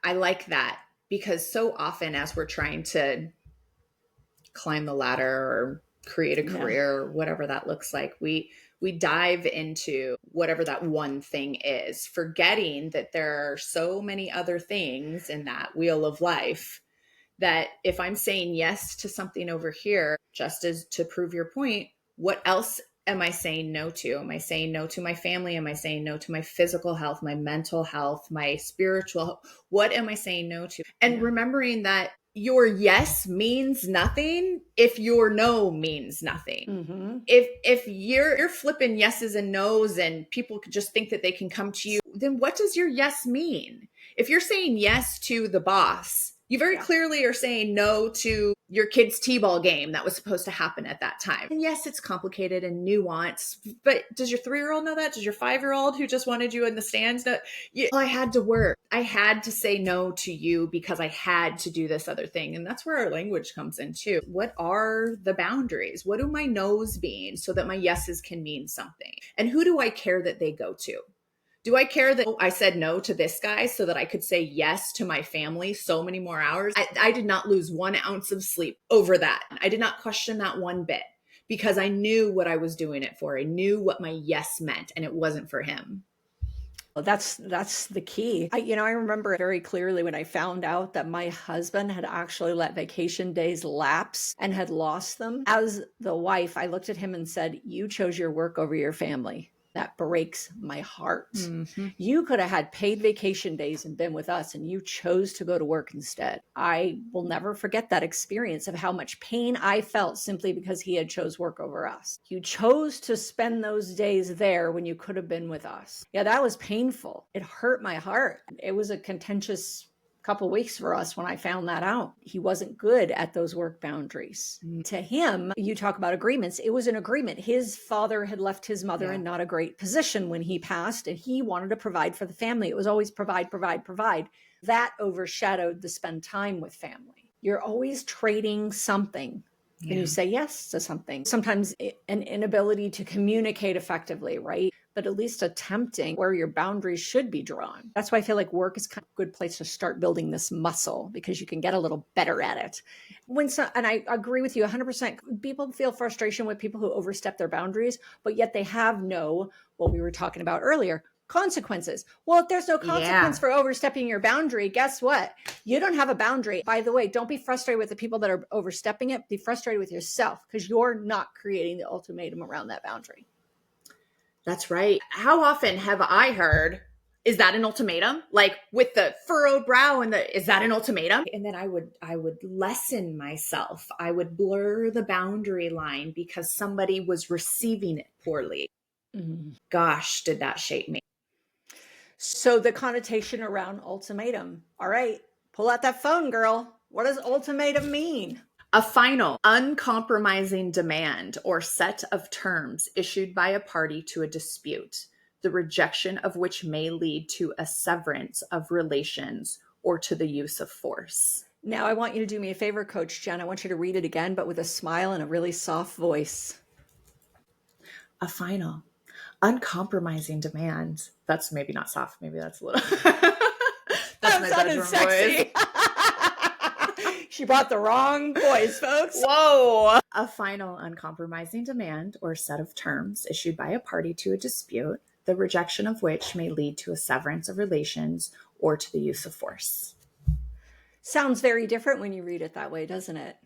I like that, because so often as we're trying to climb the ladder or create a career or whatever that looks like, we We dive into whatever that one thing is, forgetting that there are so many other things in that wheel of life, that if I'm saying yes to something over here, just as to prove your point, what else am I saying no to? Am I saying no to my family? Am I saying no to my physical health, my mental health, my spiritual health? What am I saying no to? And remembering that your yes means nothing if your no means nothing. Mm-hmm. If you're flipping yeses and nos and people could just think that they can come to you, then what does your yes mean? If you're saying yes to the boss, you very clearly are saying no to your kid's t-ball game that was supposed to happen at that time. And yes, it's complicated and nuanced, but does your 3-year-old know that? Does your 5-year-old who just wanted you in the stands know? I had to work. I had to say no to you because I had to do this other thing. And that's where our language comes in too. What are the boundaries? What do my no's mean so that my yeses can mean something? And who do I care that they go to? Do I care that I said no to this guy so that I could say yes to my family so many more hours? I did not lose 1 ounce of sleep over that. I did not question that one bit because I knew what I was doing it for. I knew what my yes meant, and it wasn't for him. Well, that's the key. I remember very clearly when I found out that my husband had actually let vacation days lapse and had lost them. As the wife, I looked at him and said, "You chose your work over your family." That breaks my heart. Mm-hmm. You could have had paid vacation days and been with us, and you chose to go to work instead. I will never forget that experience of how much pain I felt simply because he had chose work over us. You chose to spend those days there when you could have been with us. Yeah, that was painful. It hurt my heart. It was a contentious couple of weeks for us when I found that out. He wasn't good at those work boundaries. To him, you talk about agreements. It was an agreement. His father had left his mother in not a great position when he passed, and he wanted to provide for the family. It was always provide, provide, provide. That overshadowed the spend time with family. You're always trading something. And you say yes to something. Sometimes an inability to communicate effectively, right? But at least attempting where your boundaries should be drawn. That's why I feel like work is kind of a good place to start building this muscle, because you can get a little better at it. And I agree with you 100%. People feel frustration with people who overstep their boundaries, but yet they have what we were talking about earlier, consequences. Well, if there's no consequence for overstepping your boundary, guess what? You don't have a boundary. By the way, don't be frustrated with the people that are overstepping it. Be frustrated with yourself because you're not creating the ultimatum around that boundary. That's right. How often have I heard, is that an ultimatum? Like with the furrowed brow and is that an ultimatum? And then I would lessen myself. I would blur the boundary line because somebody was receiving it poorly. Mm-hmm. Gosh, did that shape me. So the connotation around ultimatum. All right, pull out that phone, girl. What does ultimatum mean? A final, uncompromising demand or set of terms issued by a party to a dispute, the rejection of which may lead to a severance of relations or to the use of force. Now, I want you to do me a favor, Coach Jen. I want you to read it again, but with a smile and a really soft voice. A final, uncompromising demand. That's maybe not soft. Maybe that's a little. That's my bedroom sexy. Voice. She brought the wrong voice, folks. Whoa. A final, uncompromising demand or set of terms issued by a party to a dispute, the rejection of which may lead to a severance of relations or to the use of force. Sounds very different when you read it that way, doesn't it?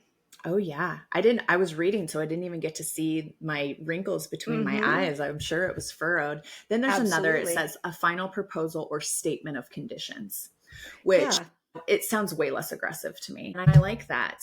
Oh yeah. I was reading, so I didn't even get to see my wrinkles between my eyes. I'm sure it was furrowed. Then there's another, it says a final proposal or statement of conditions, which it sounds way less aggressive to me. And I like that.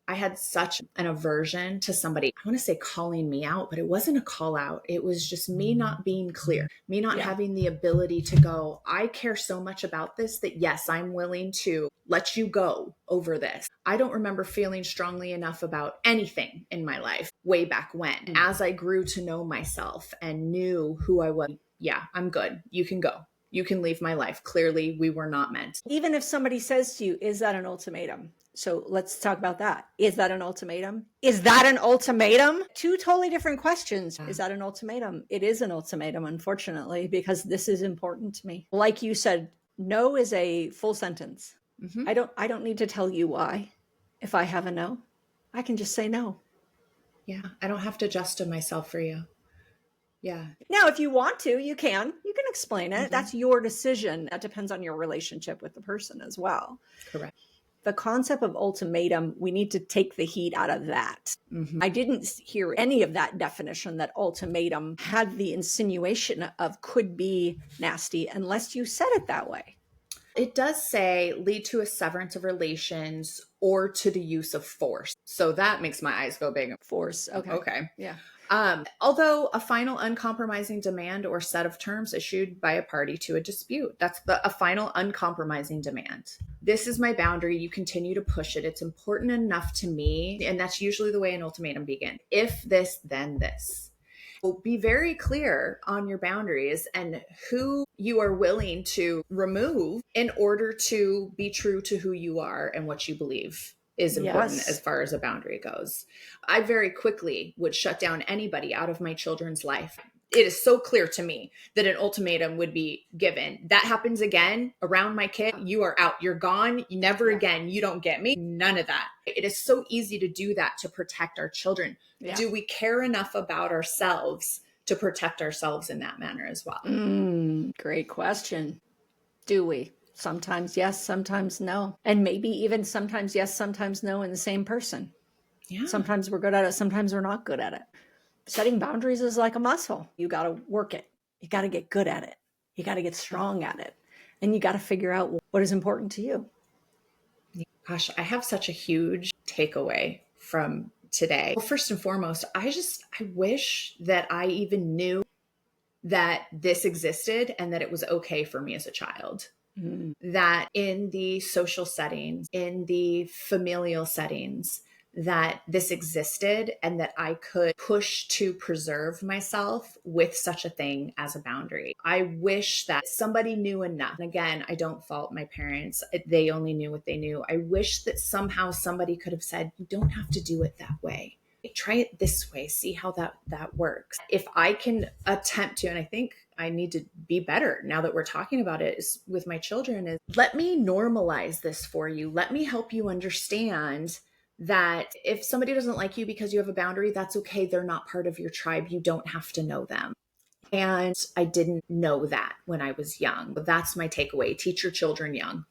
I had such an aversion to somebody, I want to say calling me out, but it wasn't a call out. It was just me not being clear, me not having the ability to go, I care so much about this that yes, I'm willing to let you go over this. I don't remember feeling strongly enough about anything in my life way back when. As I grew to know myself and knew who I was, I'm good. You can go. You can leave my life. Clearly, we were not meant. Even if somebody says to you, is that an ultimatum? So let's talk about that. Is that an ultimatum? Is that an ultimatum? Two totally different questions. Is that an ultimatum? It is an ultimatum, unfortunately, because this is important to me. Like you said, no is a full sentence. Mm-hmm. I don't need to tell you why. If I have a no, I can just say no. Yeah, I don't have to justify myself for you. Yeah. Now, if you want to, you can explain it. Mhm. That's your decision. That depends on your relationship with the person as well. Correct. The concept of ultimatum, we need to take the heat out of that. Mhm. I didn't hear any of that definition that ultimatum had the insinuation of could be nasty unless you said it that way. It does say lead to a severance of relations or to the use of force. So that makes my eyes go big. Force. Okay. Okay. Yeah. Although a final uncompromising demand or set of terms issued by a party to a dispute, that's a final uncompromising demand. This is my boundary. You continue to push it. It's important enough to me. And that's usually the way an ultimatum begins. If this, then this. Be very clear on your boundaries and who you are willing to remove in order to be true to who you are and what you believe is important Yes. as far as a boundary goes. I very quickly would shut down anybody out of my children's life. It is so clear to me that an ultimatum would be given. That happens again around my kid. You are out. You're gone. Never again. You don't get me. None of that. It is so easy to do that to protect our children. Yeah. Do we care enough about ourselves to protect ourselves in that manner as well? Great question. Do we? Sometimes yes, sometimes no. And maybe even sometimes yes, sometimes no in the same person. Yeah. Sometimes we're good at it, sometimes we're not good at it. Setting boundaries is like a muscle. You got to work it. You got to get good at it. You got to get strong at it. And you got to figure out what is important to you. Gosh, I have such a huge takeaway from today. Well, first and foremost, I wish that I even knew that this existed and that it was okay for me as a child. That in the social settings, in the familial settings, that this existed and that I could push to preserve myself with such a thing as a boundary. I wish that somebody knew enough. And again, I don't fault my parents. They only knew what they knew. I wish that somehow somebody could have said, you don't have to do it that way. Try it this way, see how that works. If I can attempt to, and I think I need to be better now that we're talking about it is with my children, is let me normalize this for you. Let me help you understand that if somebody doesn't like you because you have a boundary, that's okay. They're not part of your tribe. You don't have to know them. And I didn't know that when I was young. But that's my takeaway. Teach your children young.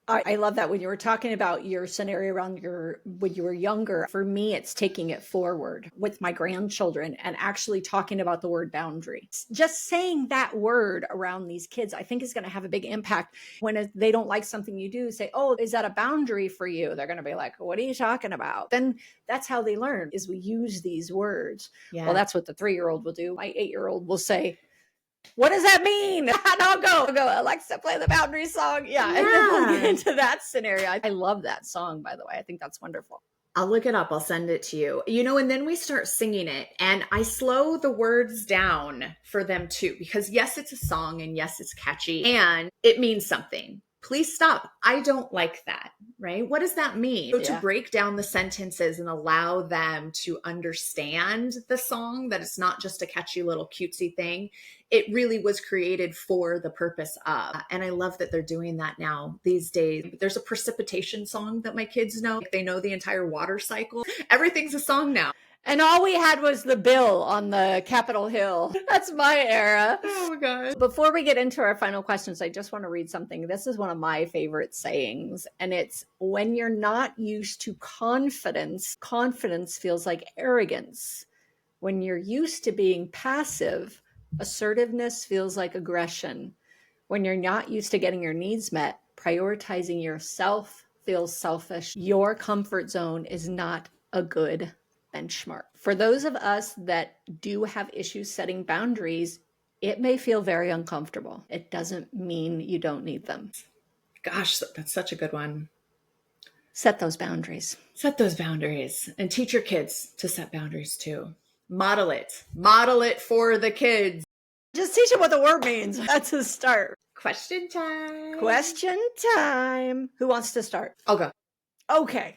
I love that when you were talking about your scenario around when you were younger. For me, it's taking it forward with my grandchildren and actually talking about the word boundaries. Just saying that word around these kids, I think is going to have a big impact. When they don't like something you do, say, oh, is that a boundary for you? They're going to be like, what are you talking about? Then that's how they learn, is we use these words. Yeah. Well, that's what the 3-year-old will do. My 8-year-old will say, what does that mean? And I'll go, Alexa, play the boundary song. Yeah. And then we'll get into that scenario. I love that song, by the way. I think that's wonderful. I'll look it up. I'll send it to you. And then we start singing it and I slow the words down for them too, because yes, it's a song and yes, it's catchy and it means something. Please stop. I don't like that, right? What does that mean? So to break down the sentences and allow them to understand the song, that it's not just a catchy little cutesy thing. It really was created for the purpose of. And I love that they're doing that now these days. There's a precipitation song that my kids know. They know the entire water cycle. Everything's a song now. And all we had was the bill on the Capitol Hill. That's my era. Oh my gosh. Before we get into our final questions, I just want to read something. This is one of my favorite sayings. And it's, when you're not used to confidence feels like arrogance. When you're used to being passive, assertiveness feels like aggression. When you're not used to getting your needs met, prioritizing yourself feels selfish. Your comfort zone is not a good benchmark. For those of us that do have issues setting boundaries, it may feel very uncomfortable. It doesn't mean you don't need them. Gosh, that's such a good one. Set those boundaries. Set those boundaries and teach your kids to set boundaries too. Model it. Model it for the kids. Just teach them what the word means. That's a start. Question time. Question time. Who wants to start? I'll go. Okay.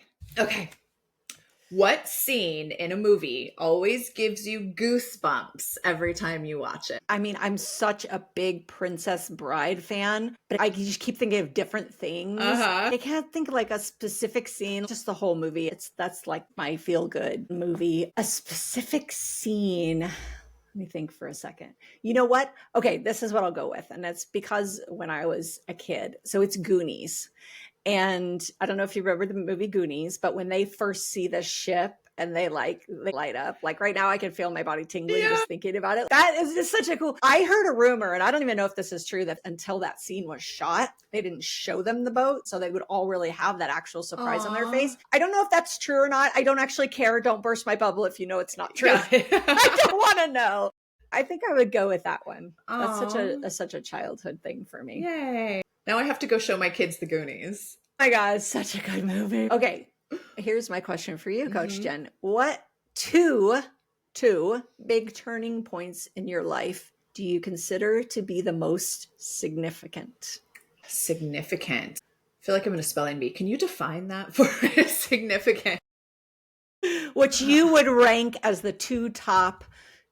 What scene in a movie always gives you goosebumps every time you watch it? I mean, I'm such a big Princess Bride fan, but I just keep thinking of different things. I can't think of like a specific scene, just the whole movie. That's like my feel-good movie. A specific scene Let me think for a second. You know what? Okay, this is what I'll go with. And that's because when I was a kid, so it's Goonies. And I don't know if you remember the movie Goonies, but when they first see the ship and they light up, like right now I can feel my body tingling just thinking about it. That is just such a cool. I heard a rumor, and I don't even know if this is true, that until that scene was shot, they didn't show them the boat. So they would all really have that actual surprise on their face. I don't know if that's true or not. I don't actually care. Don't burst my bubble if you know it's not true. I don't want to know. I think I would go with that one. That's such a childhood thing for me. Yay. Now I have to go show my kids the Goonies. Oh my God, it's such a good movie. Okay, here's my question for you, Coach Jen. What two big turning points in your life do you consider to be the most significant? Significant. I feel like I'm in a spelling bee. Can you define that for significant? Which you would rank as the two top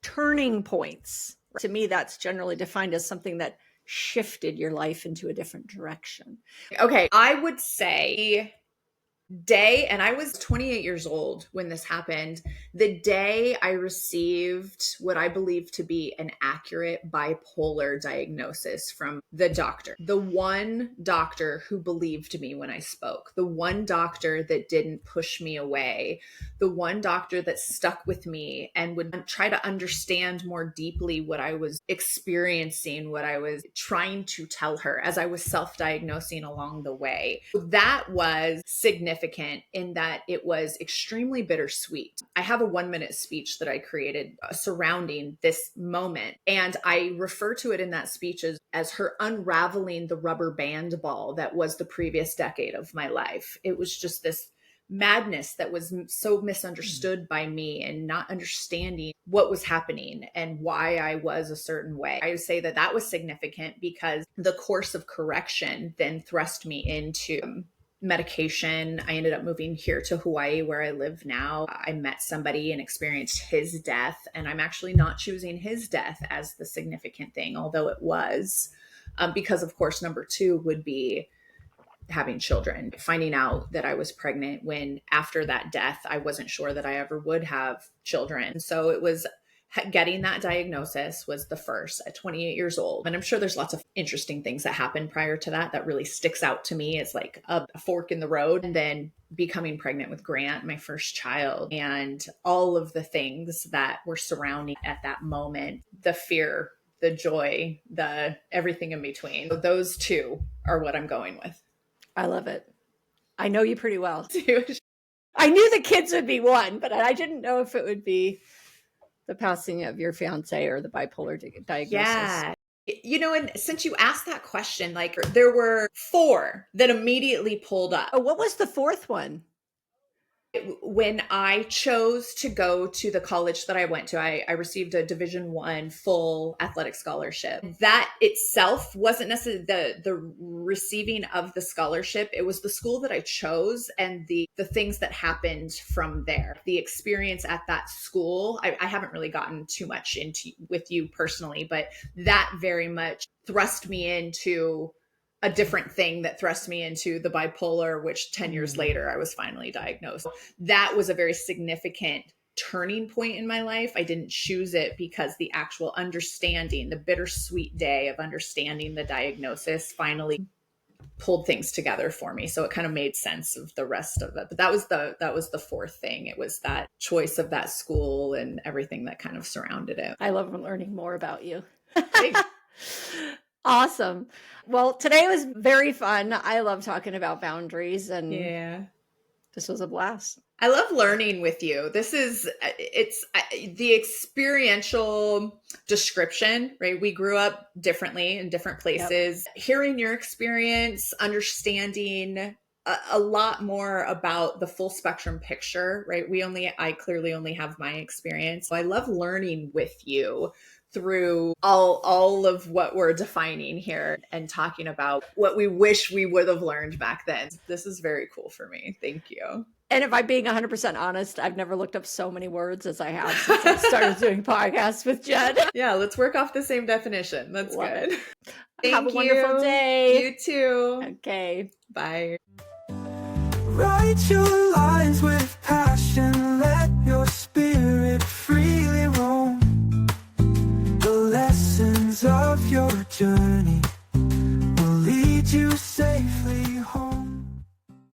turning points. To me, that's generally defined as something that shifted your life into a different direction. Okay, I would say day, and I was 28 years old when this happened, the day I received what I believe to be an accurate bipolar diagnosis from the doctor. The one doctor who believed me when I spoke, the one doctor that didn't push me away, the one doctor that stuck with me and would try to understand more deeply what I was experiencing, what I was trying to tell her as I was self-diagnosing along the way. That was significant in that it was extremely bittersweet. I have a 1-minute speech that I created surrounding this moment. And I refer to it in that speech as her unraveling the rubber band ball that was the previous decade of my life. It was just this madness that was so misunderstood by me and not understanding what was happening and why I was a certain way. I would say that that was significant because the course of correction then thrust me into medication. I ended up moving here to Hawaii where I live now. I met somebody and experienced his death, and I'm actually not choosing his death as the significant thing, although it was, because of course, number 2 would be having children, finding out that I was pregnant when after that death, I wasn't sure that I ever would have children. So it was getting that diagnosis was the first at 28 years old. And I'm sure there's lots of interesting things that happened prior to that that really sticks out to me as like a fork in the road. And then becoming pregnant with Grant, my first child, and all of the things that were surrounding at that moment, the fear, the joy, the everything in between. So those 2 are what I'm going with. I love it. I know you pretty well. I knew the kids would be one, but I didn't know if it would be the passing of your fiance or the bipolar diagnosis. Yeah. You know, and since you asked that question, like there were 4 that immediately pulled up. Oh, what was the 4th one? When I chose to go to the college that I went to, I received a Division I full athletic scholarship. That itself wasn't necessarily the receiving of the scholarship. It was the school that I chose and the things that happened from there. The experience at that school, I haven't really gotten too much into with you personally, but that very much thrust me into a different thing that thrust me into the bipolar, which 10 years later, I was finally diagnosed. That was a very significant turning point in my life. I didn't choose it because the actual understanding, the bittersweet day of understanding the diagnosis finally pulled things together for me. So it kind of made sense of the rest of it. But that was the 4th thing. It was that choice of that school and everything that kind of surrounded it. I love learning more about you. Awesome. Well, today was very fun. I love talking about boundaries, and this was a blast. I love learning with you. It's the experiential description, right? We grew up differently in different places. Yep. Hearing your experience, understanding a lot more about the full spectrum picture, right? I clearly only have my experience. So I love learning with you through all of what we're defining here and talking about what we wish we would have learned back then. This is very cool for me. Thank you. And if I'm being 100% honest, I've never looked up so many words as I have since I started doing podcasts with Jen. Yeah, let's work off the same definition. That's Love good. Have a wonderful day. You too. Okay. Bye. Write your life.